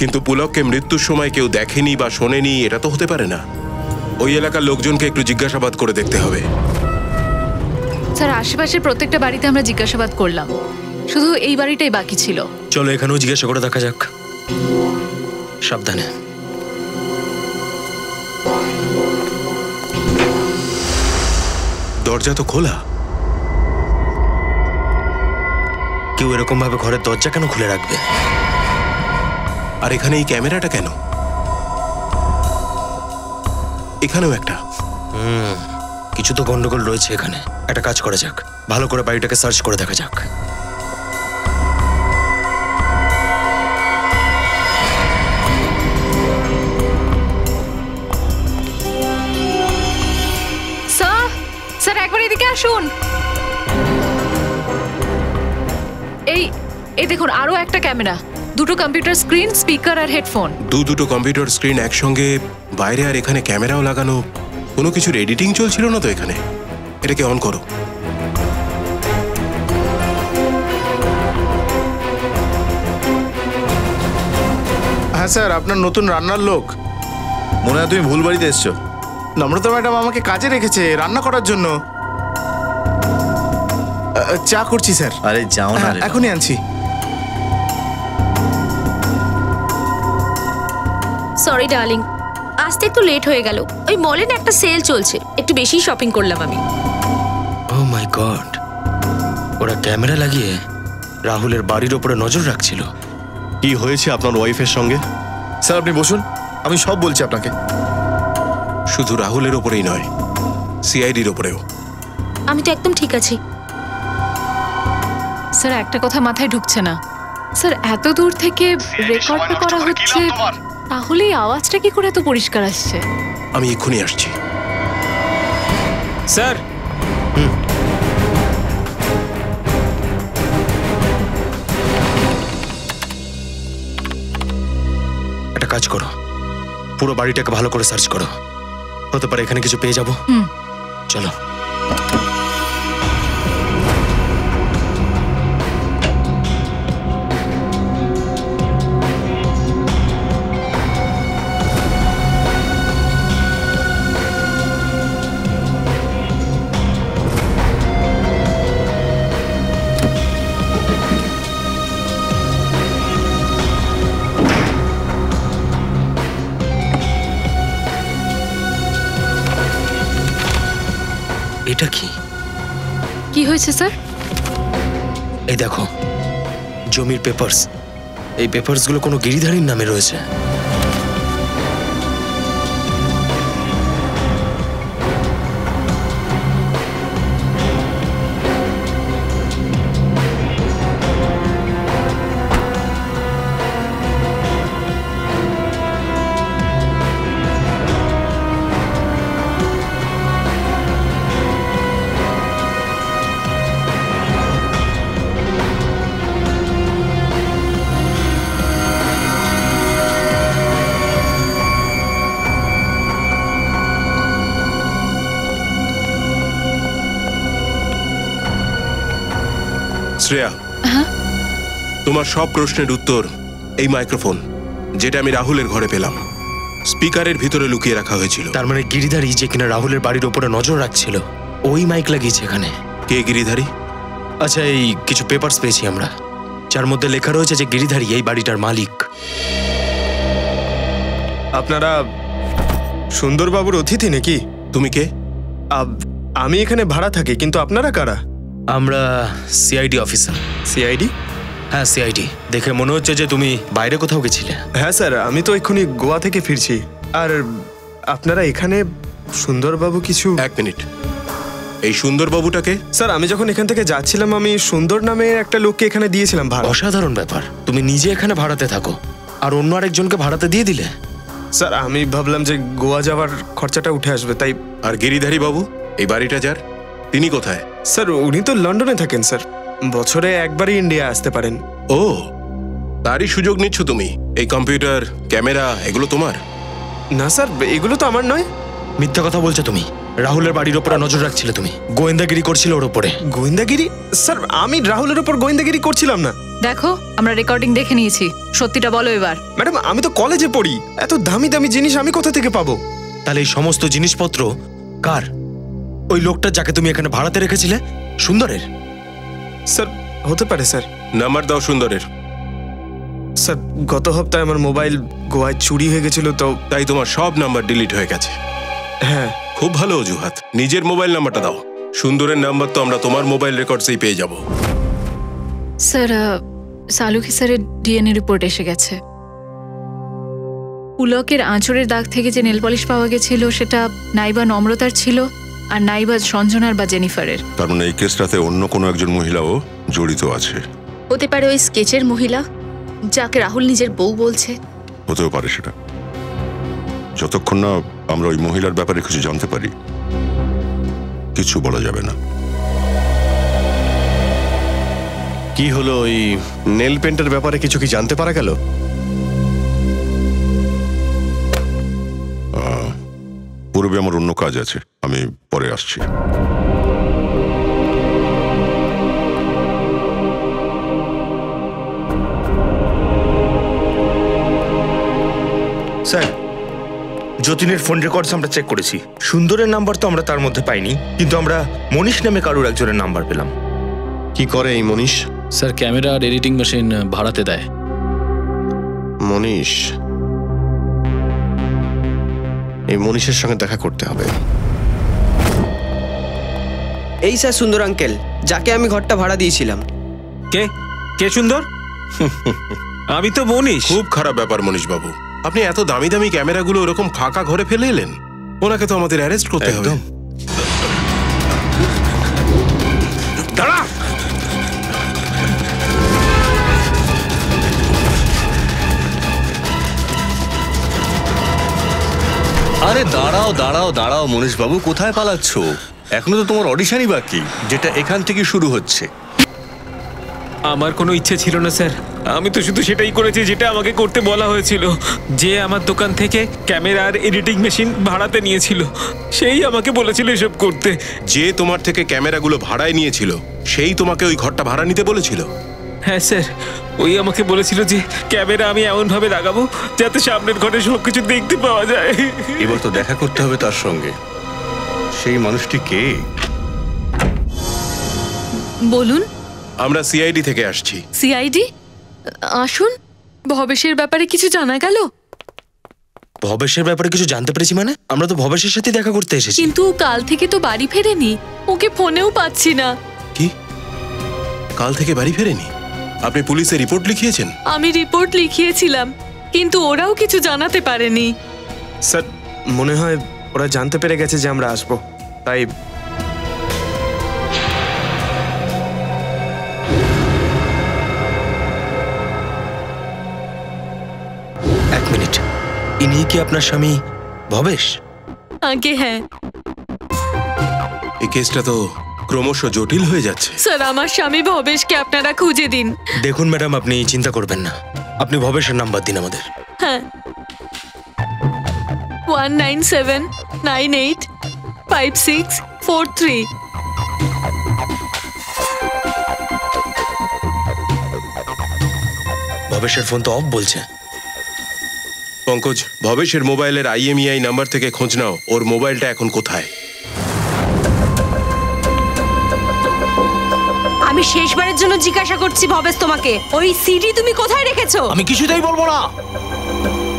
কিন্তু পুলককে মৃত্যুর সময় কেউ দেখেনি বা শোনেনি, এটা তো হতে পারে না। ওই এলাকার লোকজনকে একটু জিজ্ঞাসাবাদ করে দেখতে হবে। স্যার আশেপাশের প্রত্যেকটা বাড়িতে আমরা জিজ্ঞাসাবাদ করলাম, শুধু এই বাড়িটাই বাকি ছিল। চলো এখানেও জিজ্ঞাসা করে দেখা যাক। সাবধানে। দরজা তো খোলা। কেউ এরকম ভাবে ঘরের দরজা কেন খুলে রাখবে? আর এখানে এই ক্যামেরাটা কেন? এখানেও একটা। কিছু তো গন্ডগোল রয়েছে এখানে। একটা কাজ করা যাক, ভালো করে বাড়িটাকে সার্চ করে দেখা যাক। স্যার একবার এদিকে আসুন। এই দেখুন, আরো একটা ক্যামেরা, দুটো কম্পিউটার স্ক্রিন, স্পিকার আর হেডফোন। দুটো কম্পিউটার স্ক্রিন একসঙ্গে, বাইরে আর এখানে ক্যামেরাও লাগানো। কোনো কিছুর এডিটিং চলছিল না তো এখানে? এটাকে অন করো। হ্যাঁ স্যার, আপনার নতুন রান্নার লোক। মনে হয় তুমি ভুল বাড়িতে এসছো। নম্রতা ম্যাডাম আমাকে কাজে রেখেছে রান্না করার জন্য। চা করছি স্যার। আরে যাও না, এখনই আনছি। সরি ডার্লিং, আসতে একটু লেট হয়ে গেল। ওই মলে না একটা সেল চলছে, একটু বেশি শপিং করলাম আমি। ও মাই গড, ওরা ক্যামেরা লাগিয়ে রাহুলের বাড়ির ওপরে নজর রাখছিল। কি হয়েছে আপনার ওয়াইফের সঙ্গে? স্যার আপনি বসুন, আমি সব বলছি আপনাকে। শুধু রাহুলের ওপরেই নয়, সিআইডির ওপরেও। আমি তো একদম ঠিক আছি। স্যার একটা কথা মাথায় ঢুকছে না। স্যার এত দূর থেকে রেকর্ড করা হচ্ছে, তাহলে এই আওয়াজটা কি করে এত পরিষ্কার আসছে? আমি এক্ষুনি আসছি। স্যার একটা কাজ করো, পুরো বাড়িটাকে ভালো করে সার্চ করো। হতে পারে এখানে কিছু পেয়ে যাবো। চলো। এটা কি? কি হয়েছে স্যার? এই দেখো, জমির পেপারস। এই পেপারস গুলো কোনো গিরিধারীর নামে রয়েছে। শ্রেয়া, তোমার সব প্রশ্নের উত্তর এই মাইক্রোফোন, যেটা আমি রাহুলের ঘরে পেলাম। স্পিকারের ভিতরে লুকিয়ে রাখা হয়েছিল। তার মানে গিরিধারী যে কিনা রাহুলের বাড়ির ওপরে নজর রাখছিল, ওই মাইক লাগিয়েছে এখানে। কে গিরিধারী? আচ্ছা, এই কিছু পেপারস পেয়েছি আমরা, যার মধ্যে লেখা রয়েছে যে গিরিধারী এই বাড়িটার মালিক। আপনারা সুন্দরবাবুর অতিথি নাকি? তুমি কে? আমি এখানে ভাড়া থাকি, কিন্তু আপনারা কারা? আমরা সিআইডি অফিসার। সিআইডি? হ্যাঁ, সিআইডি। দেখে মনে হচ্ছে যে তুমি বাইরে কোথাও গেছিলে। হ্যাঁ স্যার, আমি তো এক্ষুনি গোয়া থেকে ফিরছি। আর আপনারা এখানে সুন্দরবাবু কিছু... এক মিনিট, এই সুন্দরবাবুটাকে? স্যার, আমি যখন এখান থেকে যাচ্ছিলাম আমি সুন্দর নামে একটা লোককে এখানে দিয়েছিলাম ভাড়া। অসাধারণ ব্যাপার, তুমি নিজে এখানে ভাড়াতে থাকো আর অন্য আরেকজনকে ভাড়াতে দিয়ে দিলে। স্যার, আমি ভাবলাম যে গোয়া যাওয়ার খরচাটা উঠে আসবে, তাই। আর গিরিধারী বাবু, এই বাড়িটা যার, তিনি কোথায়? স্যার, উনি তো লন্ডনে থাকেন স্যার, বছরে একবারই ইন্ডিয়া আসতে পারেন। ও, তারই সুযোগ নিচ্ছ তুমি? এই কম্পিউটার, ক্যামেরা, এগুলো তোমার? না স্যার, এগুলো তো আমার নয়। মিথ্যা কথা বলছো তুমি। রাহুলের বাড়ির ওপরে নজর রাখছিলে তুমি, গোয়েন্দাগিরি করছিল ওর ওপরে। গোয়েন্দাগিরি? স্যার, আমি রাহুলের ওপর গোয়েন্দাগিরি করছিলাম না। দেখো, আমরা রেকর্ডিং দেখে নিয়েছি, সত্যিটা বলো এবার। ম্যাডাম, আমি তো কলেজে পড়ি, এত দামি দামি জিনিস আমি কোথা থেকে পাবো? তাহলে এই সমস্ত জিনিসপত্র কার? ওই লোকটা যাকে তুমি এখানে ভাড়াতে রেখেছিলে, সুন্দরের? স্যার, হতে পারে স্যার। নাম্বার দাও সুন্দরের। স্যার, গত সপ্তাহে আমার মোবাইল গোয়ায় চুরি হয়ে গেছিল, তো তাই তোমার সব নাম্বার ডিলিট হয়ে গেছে? হ্যাঁ। খুব ভালো অজুহাত। নিজের মোবাইল নাম্বারটা দাও। সুন্দরের নাম্বার তো আমরা তোমার মোবাইল রেকর্ডসেই পেয়ে যাব। স্যার, সালুকি স্যারের ডিএনএ রিপোর্ট এসে গেছে। পুলকের আঁচড়ের দাগ থেকে যে নেল পলিশ পাওয়া গেছিল সেটা নাইবা নম্রতার ছিল, আর নাইবা সঞ্জনার বা জেনিফারের। তার মানে এই কেসটাতে অন্য কোনো একজন মহিলাও জড়িত আছে? হতে পারে ওই স্কেচের মহিলা, যাকে রাহুল নিজের বউ বলছে। হতেও পারে সেটা। যতক্ষণ না আমরা ওই মহিলার ব্যাপারে কিছু জানতে পারি, কিছু বলা যাবে না। কি হলো, ওই নেল পেন্টের ব্যাপারে কিছু কি জানতে পারা গেল? পূর্বে আমার অন্য কাজ আছে, আমি পরে আসছি। স্যার, যতীনের ফোন রেকর্ডস আমরা চেক করেছি। সুন্দরের নাম্বার তো আমরা তার মধ্যে পাইনি, কিন্তু আমরা মনীষ নামে কারোর একজনের নাম্বার পেলাম। কি করে এই মনীষ? স্যার, ক্যামেরা আর এডিটিং মেশিন ভাড়াতে দেয়। মনীষ? এই মনীষের সঙ্গে দেখা করতে হবে। এই স্যার সুন্দর আঙ্কেল, যাকে আমি ঘরটা ভাড়া দিয়েছিলাম। কে কে সুন্দর? আমি তো মনীষ। খুব খারাপ ব্যাপার মনীষ বাবু, আপনি এত দামি দামি ক্যামেরাগুলো ওরকম ফাঁকা ঘরে ফেলে এলেন। ওনাকে তো আমাদের অ্যারেস্ট করতে হবে। দাঁড়া! আরে দাঁড়াও দাঁড়াও দাঁড়াও মনীশ বাবু, কোথায় পালাচ্ছ? এখনো তো তোমার অডিশনই বাকি, যেটা এখান থেকে শুরু হচ্ছে। আমার কোনো ইচ্ছে ছিল না স্যার, আমি তো শুধু সেটাই করেছি যেটা আমাকে করতে বলা হয়েছিল। যে আমার দোকান থেকে ক্যামেরা আর এডিটিং মেশিন ভাড়াতে নিয়েছিল, সেই আমাকে বলেছিল এসব করতে। যে তোমার থেকে ক্যামেরাগুলো ভাড়ায় নিয়েছিল, সেই তোমাকে ওই ঘরটা ভাড়া নিতে বলেছিল? হ্যাঁ স্যার, ওই আমাকে বলেছিল যে ক্যামেরা আমি এমন ভাবে লাগাবো যাতে সামনের ঘরে সবকিছু দেখতে পাওয়া যায়। এবার তো দেখা করতে হবে তার সঙ্গে। সেই মানুষটি কে? বলুন। আমরা সিআইডি থেকে আসছি। সিআইডি? আসুন। ভবেশের ব্যাপারে কিছু জানা গেল? ভবেশের ব্যাপারে কিছু জানতে পেরেছি মানে? আমরা তো ভবেশের সাথে দেখা করতে এসেছি। কিন্তু কাল থেকে তো বাড়ি ফেরেনি, ওকে ফোনেও পাচ্ছি না। কি? কাল থেকে বাড়ি ফেরেনি? আপনি পুলিশে রিপোর্ট লিখিয়েছেন? আমি রিপোর্ট লিখিয়েছিলাম, কিন্তু ওরাও কিছু জানাতে পারেনি। স্যার, মনে হয় ওরা জানতে পেরে গেছে যে আমরা আসবো, তাই। এক মিনিট, ইনি কি আপনার স্বামী ভবেশ? আগে হ্যাঁ। এই কেসটা তো ক্রমশ জটিল হয়ে যাচ্ছে। স্যার, আমার স্বামী ভবেশকে আপনারা খুঁজে দিন। দেখুন ম্যাডাম, আপনি চিন্তা করবেন না, আপনি ভবেশের নাম্বার দিন আমাদের। হ্যাঁ, 197985643। ভবেশের ফোন তো অফ বলছে। পঙ্কজ, ভবেশের মোবাইলের IMEI নাম্বার থেকে খোঁজ নাও, ওর মোবাইলটা এখন কোথায়। আমি শেষবারের জন্য জিজ্ঞাসা করছি ভবেশ তোমাকে, ওই সিডি তুমি কোথায় রেখেছো? আমি কিছুতেই বলবো না।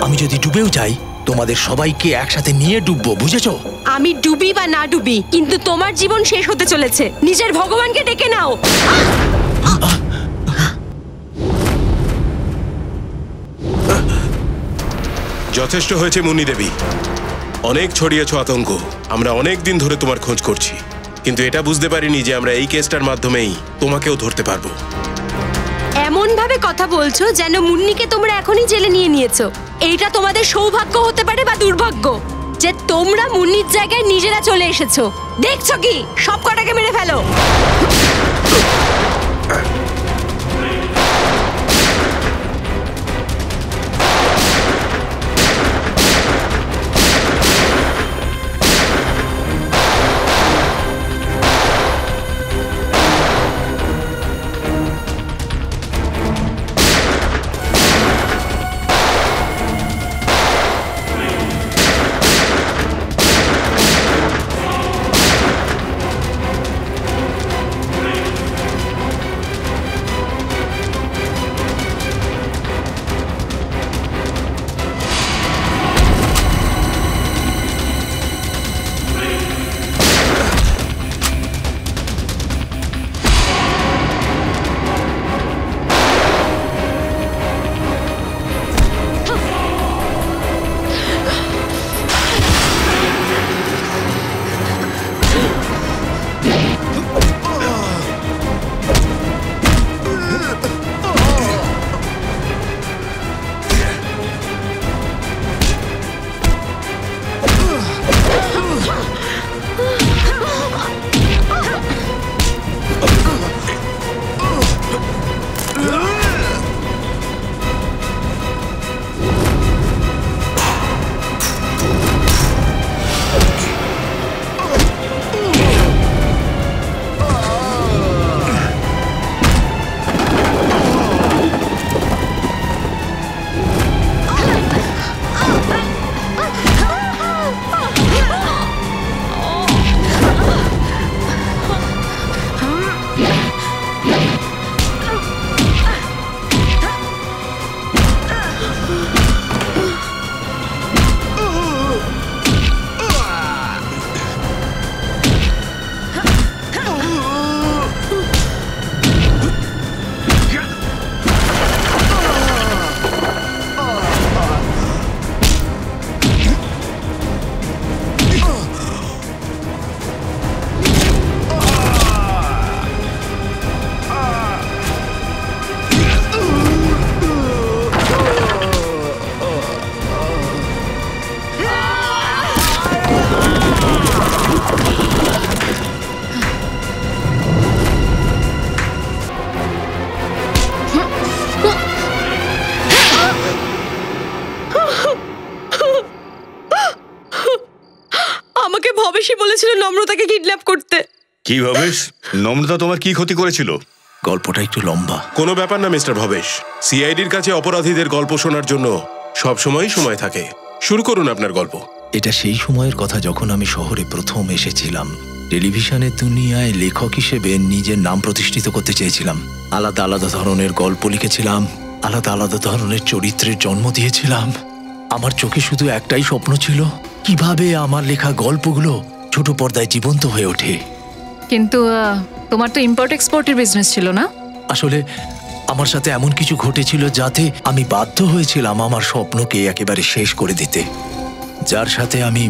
আমি যদি ডুবেও যাই তোমাদের সবাইকে একসাথে নিয়ে ডুববো, বুঝেছো? আমি ডুবি বা না ডুবি, কিন্তু তোমার জীবন শেষ হতে চলেছে। নিজের ভগবানকে ডেকে নাও। যথেষ্ট হয়েছে মুন্নি দেবী, অনেক ছড়িয়েছ আতঙ্ক। আমরা অনেক দিন ধরে তোমার খোঁজ করছি, কিন্তু এটা বুঝতে পারিনি যে আমরা এই কেসটার মাধ্যমেই তোমাকেও ধরতে পারবো। এমন ভাবে কথা বলছো যেন মুন্নিকে তোমরা এখনই জেলে নিয়ে নিয়েছো। এইটা তোমাদের সৌভাগ্য হতে পারে বা দুর্ভাগ্য যে তোমরা মুন্নির জায়গায় নিজেরা চলে এসেছো। দেখছো কি, সব কটাকে মেরে ফেলো। ভবেশই বলেছিল নম্রতাকে কিডন্যাপ করতে। কি ভবেশ, নম্রতা তোমার কি ক্ষতি করেছিল? গল্পটা একটু লম্বা। কোনো ব্যাপার না মিস্টার ভবেশ, সিআইডির কাছে অপরাধীদের গল্প শোনার জন্য সব সময় থাকে। শুরু করুন আপনার গল্প। এটা সেই সময়ের কথা যখন আমি শহরে প্রথম এসেছিলাম। টেলিভিশনের দুনিয়ায় লেখক হিসেবে নিজের নাম প্রতিষ্ঠিত করতে চেয়েছিলাম। আলাদা আলাদা ধরনের গল্প লিখেছিলাম, আলাদা আলাদা ধরনের চরিত্রের জন্ম দিয়েছিলাম। আমার চোখে শুধু একটাই স্বপ্ন ছিল, কিভাবে আমার লেখা গল্পগুলো ছোট পর্দায় জীবন্ত হয়ে ওঠে। কিন্তু তোমার তো ইম্পোর্ট এক্সপোর্টের বিজনেস ছিল না? আসলে আমার সাথে এমন কিছু ঘটেছিল যাতে আমি বাধ্য হয়েছিলাম আমার স্বপ্নকে একেবারে শেষ করে দিতে। যার সাথে আমি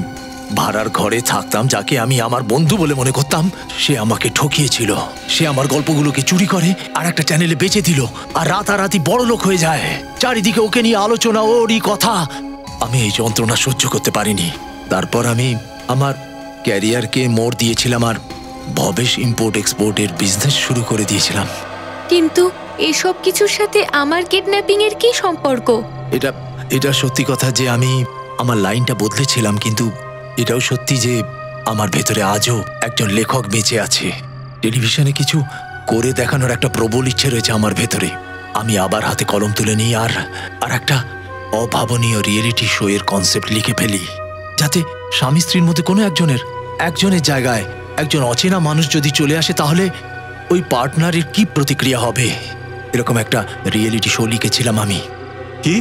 ভাড়ার ঘরে থাকতাম, যাকে আমি আমার বন্ধু বলে মনে করতাম, সে আমাকে ঠকিয়েছিল। সে আমার গল্পগুলোকে চুরি করে আর একটা চ্যানেলে বেচে দিল, আর রাতারাতি বড় লোক হয়ে যায়। চারিদিকে ওকে নিয়ে আলোচনা, ওরই কথা। আমি এই যন্ত্রণা সহ্য করতে পারিনি। তারপর আমি আমার ক্যারিয়ারকে মোড় দিয়েছিলাম আর ভবেশ ইম্পোর্ট এক্সপোর্টের বিজনেস শুরু করে দিয়েছিলাম। কিন্তু এসব কিছুর সাথে আমার কিডন্যাপিং এর কি সম্পর্ক? এটা সত্যি কথা যে আমি আমার লাইনটা বদলেছিলাম, কিন্তু এটাও সত্যি যে আমার ভেতরে আজও একজন লেখক বেঁচে আছে। টেলিভিশনে কিছু করে দেখানোর একটা প্রবল ইচ্ছে রয়েছে আমার ভেতরে। আমি আবার হাতে কলম তুলে নিই আর একটা অভাবনীয় রিয়েলিটি শো এর কনসেপ্ট লিখে ফেলি, যাতে স্বামী স্ত্রীর মধ্যে কোনো একজনের জায়গায় একজন অচেনা মানুষ যদি চলে আসে তাহলে ওই পার্টনারের কি প্রতিক্রিয়া হবে, এরকম একটা রিয়েলিটি শো লিখেছিলাম আমি। কি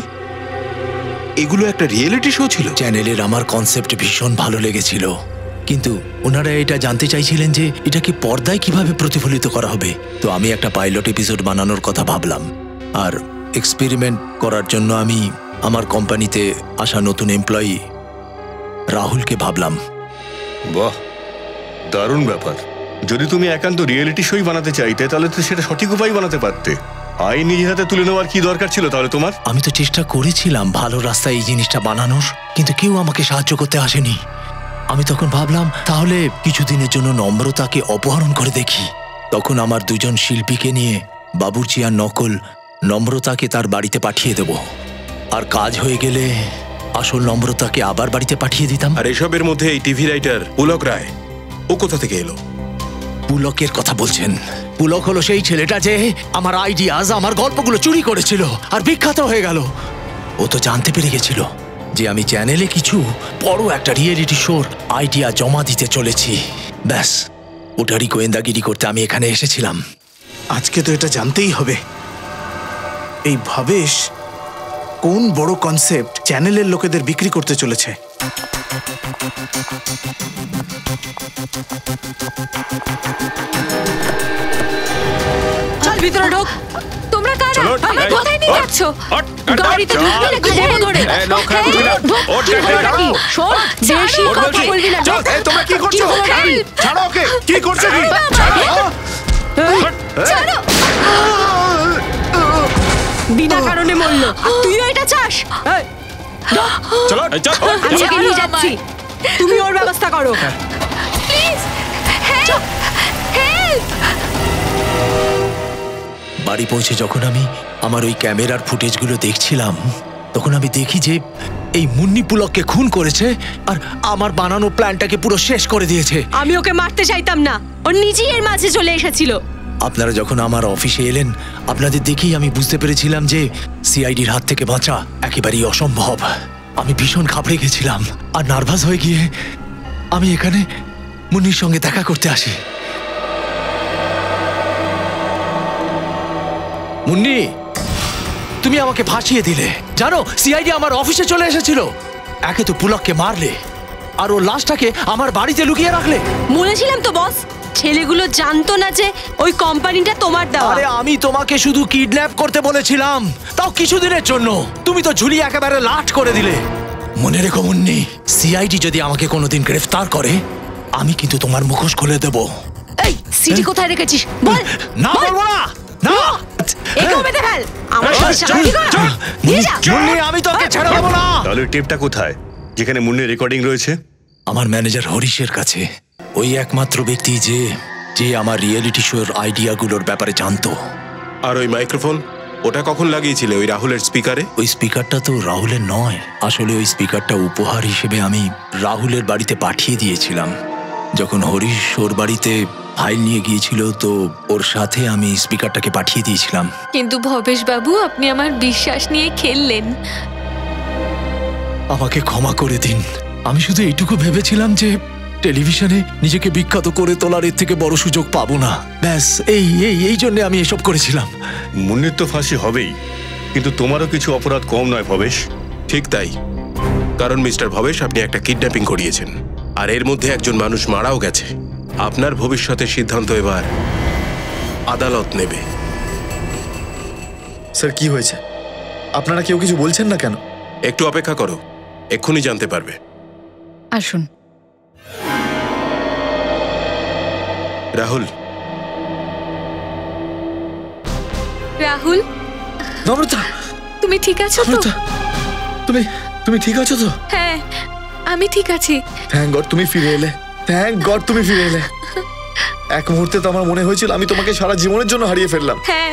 এগুলো একটা রিয়েলিটি শো ছিল? চ্যানেলের আমার কনসেপ্ট ভীষণ ভালো লেগেছিল, কিন্তু ওনারা এটা জানতে চাইছিলেন যে এটাকে পর্দায় কিভাবে প্রতিফলিত করা হবে। তো আমি একটা পাইলট এপিসোড বানানোর কথা ভাবলাম, আর এক্সপেরিমেন্ট করার জন্য আমি আমার কোম্পানিতে আসা নতুন এমপ্লয়ি রাহুলকে ভাবলাম। বাহ, দারুণ ব্যাপার। যদি তুমি একান্ত রিয়েলিটি শোই বানাতে চাইতে তাহলে তো সেটা সঠিক উপায় বানাতে পারতে। আইন নিজের হাতে তুলে নেওয়ার কি দরকার ছিল তাহলে তোমার? আমি তো চেষ্টা করেছিলাম ভালো রাস্তায় এই জিনিসটা বানানোর, কিন্তু কেউ আমাকে সাহায্য করতে আসেনি। আমি তখন ভাবলাম তাহলে কিছুদিনের জন্য নম্রতাকে অপহরণ করে দেখি। তখন আমার দুজন শিল্পীকে নিয়ে বাবুর্চি আর নকল নম্রতাকে তার বাড়িতে পাঠিয়ে দেব, আর কাজ হয়ে গেলে আসল নম্রতাকে আবার বাড়িতে পাঠিয়ে দিতাম। আর এসবের মধ্যে এই টিভি রাইটার পুলক রায়, ও কোথা থেকে এলো? পুলকের কথা বলছেন? পুলক হলো সেই ছেলেটা যে আমার আইডিয়াজ, আমার গল্পগুলো চুরি করেছিল আর বিখ্যাত হয়ে গেল। ও তো জানতে পেরে গেছিল যে আমি চ্যানেলে কিছু বড় একটা রিয়েলিটি শোর আইডিয়া জমা দিতে চলেছি। ব্যাস, ওটারই গোয়েন্দাগিরি করতে আমি এখানে এসেছিলাম। আজকে তো এটা জানতেই হবে, এই ভবেশ কোন বড় কনসেপ্ট চ্যানেলের লোকেদের বিক্রি করতে চলেছে। চল ভিতরে ঢোক। তোমরা কারা? আমরা কোথায় নিয়ে যাচ্ছ? গাড়িতে ঢুকবি নাকি দেবো ধরে? শোন, বেশি কথা বলবি না। তোমরা কি করছো? ছাড়ো ওকে। কি করছো কি? ছাড়ো। বিনা কারণে মরলো, তুইও এটা চাস? চলো আজকে নিয়ে যাচ্ছি, তুমি ওর ব্যবস্থা করো। Please help, help. বাড়ি পৌঁছে যখন আমি আমার ওই ক্যামেরার ফুটেজগুলো দেখছিলাম, তখন আমি দেখি যে এই মুন্নি পুলককে খুন করেছে আর আমার বানানো প্ল্যানটাকে পুরো শেষ করে দিয়েছে। আমি ওকে মারতে চাইতাম না, ও নিজেই এর মাঝে চলে এসেছিল। আপনারা যখন আমার অফিসে এলেন, আপনাদের দেখেই আমি বুঝতে পেরেছিলাম যে সিআইডির হাত থেকে বাঁচা একেবারেই অসম্ভব। আমি ভীষণ ঘাবড়ে গেছিলাম আর নার্ভাস হয়ে গিয়ে আমি এখানে মুন্নির সঙ্গে দেখা করতে আসি। মুন্নি, তুমি আমাকে ফাঁসিয়ে দিলে। জানো, সিআইডি আমার অফিসে চলে এসেছিল। একে তো পুলককে মারলে, আর ও লাশটাকে আমার বাড়িতে লুকিয়ে রাখলে। বলেছিলাম তো বস, ছেলেগুলো জানতো না যে ওই কোম্পানিটা তোমার দেওয়া। আরে আমি তোমাকে শুধু কিডন্যাপ করতে বলেছিলাম, তাও কিছুদিনের জন্য। তুমি তো ঝুলিয়ে একেবারে লাট করে দিলে। মনে রেখো মুন্নি, সিআইডি যদি আমাকে কোনোদিন গ্রেফতার করে, আমি কিন্তু তোমার মুখোশ খুলে দেব। এই সিটি কোথায় রেখেছিস বল। না বলবো না। না, একে মেরে ফেল। আমার সাথে সাহায্য কর। নিয়ে যা। মুন্নি, আমি তোকে ছেড়ে দেব না। তাহলে টেপটা কোথায় যেখানে মুন্নির রেকর্ডিং রয়েছে? আমার ম্যানেজার হরিশের কাছে। ওই একমাত্র ব্যক্তি যে আমার রিয়েলিটি শোর আইডিয়াগুলোর ব্যাপারে জানতো। আর ওই মাইক্রোফোন, ওটা কখন লাগিয়েছিলে ওই রাহুলের স্পিকারে? ওই স্পিকারটা তো রাহুলের নয়। আসলে ওই স্পিকারটা উপহার হিসেবে আমি রাহুলের বাড়িতে পাঠিয়ে দিয়েছিলাম। যখন হরিশ ওর বাড়িতে ফাইল নিয়ে গিয়েছিল, তো ওর সাথে আমি স্পিকারটাকে পাঠিয়ে দিয়েছিলাম। কিন্তু ভবেশ বাবু, আপনি আমার বিশ্বাস নিয়ে খেললেন। আমাকে ক্ষমা করে দিন। আমি শুধু এইটুকু ভেবেছিলাম যে টেলিভিশনে নিজেকে বিখ্যাত করে তোলার এর থেকে বড় সুযোগ পাবো না। ব্যাস এই জন্য আমি এসব করেছিলাম। মুন্নির তো ফাঁসি হবেই, কিন্তু তোমারও কিছু অপরাধ কম নয় ভবেশ। ঠিক তাই, কারণ মিস্টার ভবেশ, আপনি একটা কিডন্যাপিং করিয়েছেন, আর এর মধ্যে একজন মানুষ মারাও গেছে। আপনার ভবিষ্যতের সিদ্ধান্ত এবার আদালত নেবে। স্যার, কি হয়েছে? আপনারা কেউ কিছু বলছেন না কেন? একটু অপেক্ষা করো, এক্ষুনি জানতে পারবে। আসুন। রাহুল। রাহুল, নম্রতা, তুমি ঠিক আছো তো? তুমি ঠিক আছো তো? হ্যাঁ, আমি ঠিক আছি। থ্যাংক গড তুমি ফিরে এলে। থ্যাংক গড তুমি ফিরে এলে। এক মুহূর্তে তো আমার মনে হয়েছিল আমি তোমাকে সারা জীবনের জন্য হারিয়ে ফেললাম। হ্যাঁ,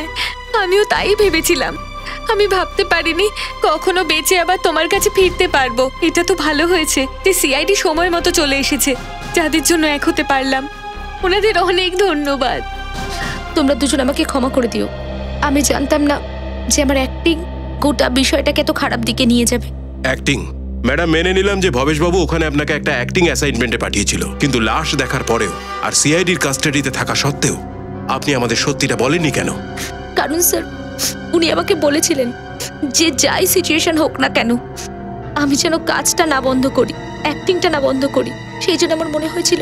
আমিও তাই ভেবেছিলাম। আমি ভাবতে পারিনি কখনো বেঁচে আবার তোমার কাছে ফিরতে পারবো। এটা তো ভালো হয়েছে যে সিআইডি সময় মতো চলে এসেছে। যাদের জন্য এক হতে পারলাম, ওনাদের অনেক ধন্যবাদ। তোমরা দুজন আমাকে ক্ষমা করে দিও। আমি জানতাম না যে আমার অ্যাক্টিং গোটা বিষয়টাকে এত খারাপ দিকে নিয়ে যাবে। অ্যাক্টিং? ম্যাডাম, মেনে নিলাম যে ভবেশবাবু ওখানে আপনাকে একটা অ্যাক্টিং অ্যাসাইনমেন্টে পাঠিয়েছিল, কিন্তু লাশ দেখার পরেও আর সিআইডির কাস্টাডিতে থাকা সত্ত্বেও আপনি আমাদের সত্যিটা বলেননি কেন? কারণ স্যার, উনি আমাকে বলেছিলেন যে যাই সিচুয়েশন হোক না কেন আমি যেন কাজটা না বন্ধ করি, অ্যাক্টিংটা না বন্ধ করি। সেই জন্য আমার মনে হয়েছিল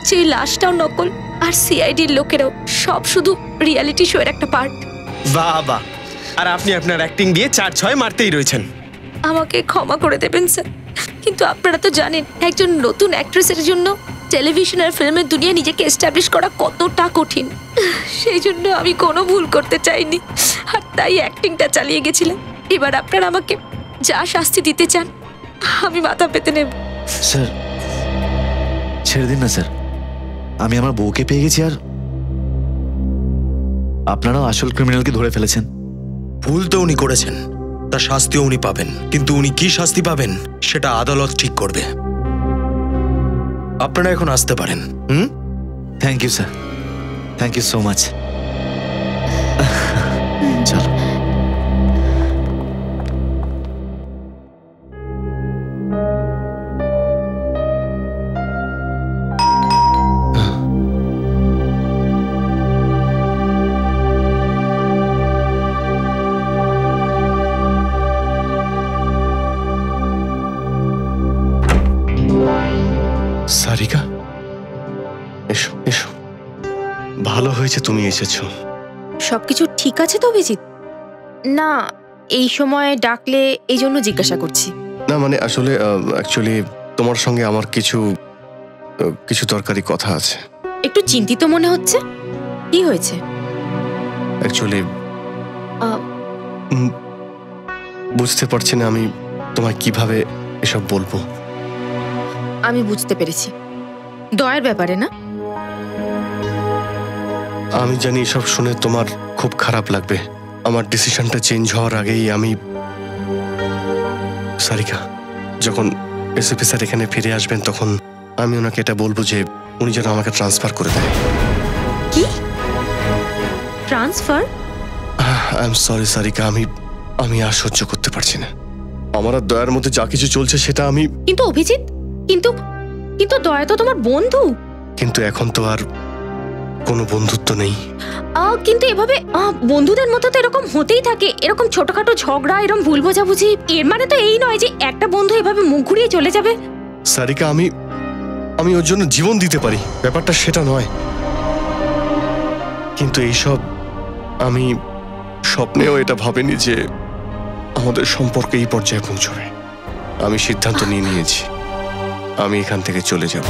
যে এই লাশটাও নকল আর সিআইডির লোকেরাও সব শুধু রিয়ালিটি শো এর একটা পার্ট। বাহ বাহ, আর আপনি আপনার অ্যাক্টিং দিয়ে 4-6 মারতেই রয়েছেন। আমাকে ক্ষমা করে দেবেন স্যার, কিন্তু আপনারা তো জানেন একজন নতুন অ্যাক্ট্রেসের জন্য টেলিভিশন আর ফিল্মের দুনিয়া নিজেকে এস্টাবলিশ করা কতটা কঠিন। সেই জন্য আমি কোনো ভুল করতে চাইনি আর তাই অ্যাক্টিংটা চালিয়ে গেছিলাম। এবার আপনারা আমাকে যা শাস্তি দিতে চান আমি মাথা পেতে নেব। স্যার ছেড়ে দিন না স্যার, আমি আমার বউকে পেয়ে গেছি আর আপনারাও আসল ক্রিমিনালকে ধরে ফেলেছেন। ভুল তো উনি করেছেন, তার শাস্তিও উনি পাবেন, কিন্তু উনি কি শাস্তি পাবেন সেটা আদালত ঠিক করবে। আপনারা এখন আসতে পারেন। Thank you sir, thank you so much. চলো। সারিকা, এসো এসো, ভালো হয়েছে তুমি এসেছো। সবকিছু ঠিক আছে তো অভিজিৎ? না, এই সময় ডাকলে এই জন্য জিজ্ঞাসা করছি। না মানে আসলে অ্যাকচুয়ালি তোমার সঙ্গে আমার কিছু দরকারি কথা আছে। একটু চিন্তিত মনে হচ্ছে, কি হয়েছে? অ্যাকচুয়ালি বুঝতে পারছি না আমি তোমায় কিভাবে এসব বলবো। আমি বুঝতে পেরেছি, দয়ের ব্যাপারে না? আমি জানি এসব শুনে তোমার খুব খারাপ লাগবে। আমার ডিসিশনটা চেঞ্জ হওয়ার আগেই আমি সারিকা, যখন এসপি স্যার এখানে ফিরে আসবেন তখন আমি ওনাকে এটা বলবো যে উনি যেন আমাকে ট্রান্সফার করে দেয়। কি transfer? I am sorry Sarika, আমি আর সহ্য করতে পারছি না। আমার আর দয়ার মধ্যে যা কিছু চলছে সেটা আমি। কিন্তু অভিজিৎ, কিন্তু দয়া তো তোমার বন্ধু। কিন্তু এখন তো আর কোনো বন্ধুত্ব নেই। কিন্তু এভাবে বন্ধুদের মধ্যে তো এরকম হতেই থাকে, এরকম ছোটখাটো ঝগড়া, এরকম ভুল বোঝাবুঝি। এর মানে তো এই নয় যে একটা বন্ধু এভাবে মুখ ঘুরিয়ে চলে যাবে। সারিকা, আমি ওর জন্য জীবন দিতে পারি, ব্যাপারটা সেটা নয়। কিন্তু এইসব আমি স্বপ্নেও এটা ভাবিনি যে আমাদের সম্পর্কে এই পর্যায়ে পৌঁছবে। আমি সিদ্ধান্ত নিয়ে নিয়েছি, আমি এখান থেকে চলে যাব।